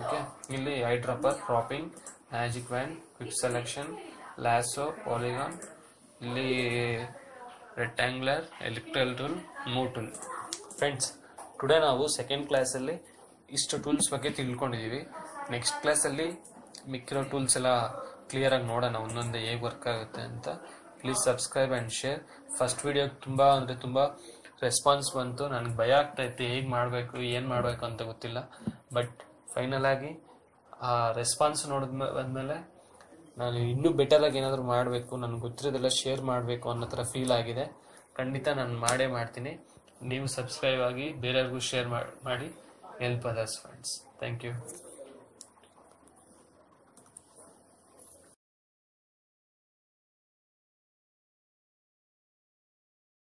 Okay, ಇಲ್ಲಿ eye dropper, cropping, magic wand, quick selection, lasso, polygon, ಇಲ್ಲಿ rectangular, electrical tool, move tool. Friends, today ನಾವು second ಕ್ಲಾಸಲ್ಲಿ ಇಷ್ಟು tools ಬಗ್ಗೆ ತಿಳ್ಕೊಂಡಿದ್ದೀವಿ. Next ಕ್ಲಾಸಲ್ಲಿ ಮಿಕ್ಕಿರೋ tools ಎಲ್ಲ ಕ್ಲಿಯರಾಗಿ ನೋಡೋಣ, ಒಂದೊಂದೇ ಹೇಗೆ ವರ್ಕ್ ಆಗುತ್ತೆ ಅಂತ. Please subscribe and share. First ವಿಡಿಯೋಗೆ ತುಂಬ ರೆಸ್ಪಾನ್ಸ್ ಬಂತು. ನನಗೆ ಭಯ ಆಗ್ತಾಯಿತ್ತು, ಹೇಗೆ ಮಾಡಬೇಕು, ಏನು ಮಾಡಬೇಕು ಅಂತ ಗೊತ್ತಿಲ್ಲ. ಬಟ್ ಫೈನಲ್ ಆಗಿ ಆ ರೆಸ್ಪಾನ್ಸ್ ಬಂದಮೇಲೆ ನಾನು ಇನ್ನೂ ಬೆಟರಾಗಿ ಏನಾದರೂ ಮಾಡಬೇಕು, ನನಗೆ ಗೊತ್ತಿರೋದೆಲ್ಲ ಶೇರ್ ಮಾಡಬೇಕು ಅನ್ನೋ ಥರ ಫೀಲ್ ಆಗಿದೆ. ಖಂಡಿತ ನಾನು ಮಾಡೇ ಮಾಡ್ತೀನಿ. ನೀವು ಸಬ್ಸ್ಕ್ರೈಬ್ ಆಗಿ ಬೇರೆಯವ್ರಿಗೂ ಶೇರ್ ಮಾಡಿ. Help others friends. Thank you.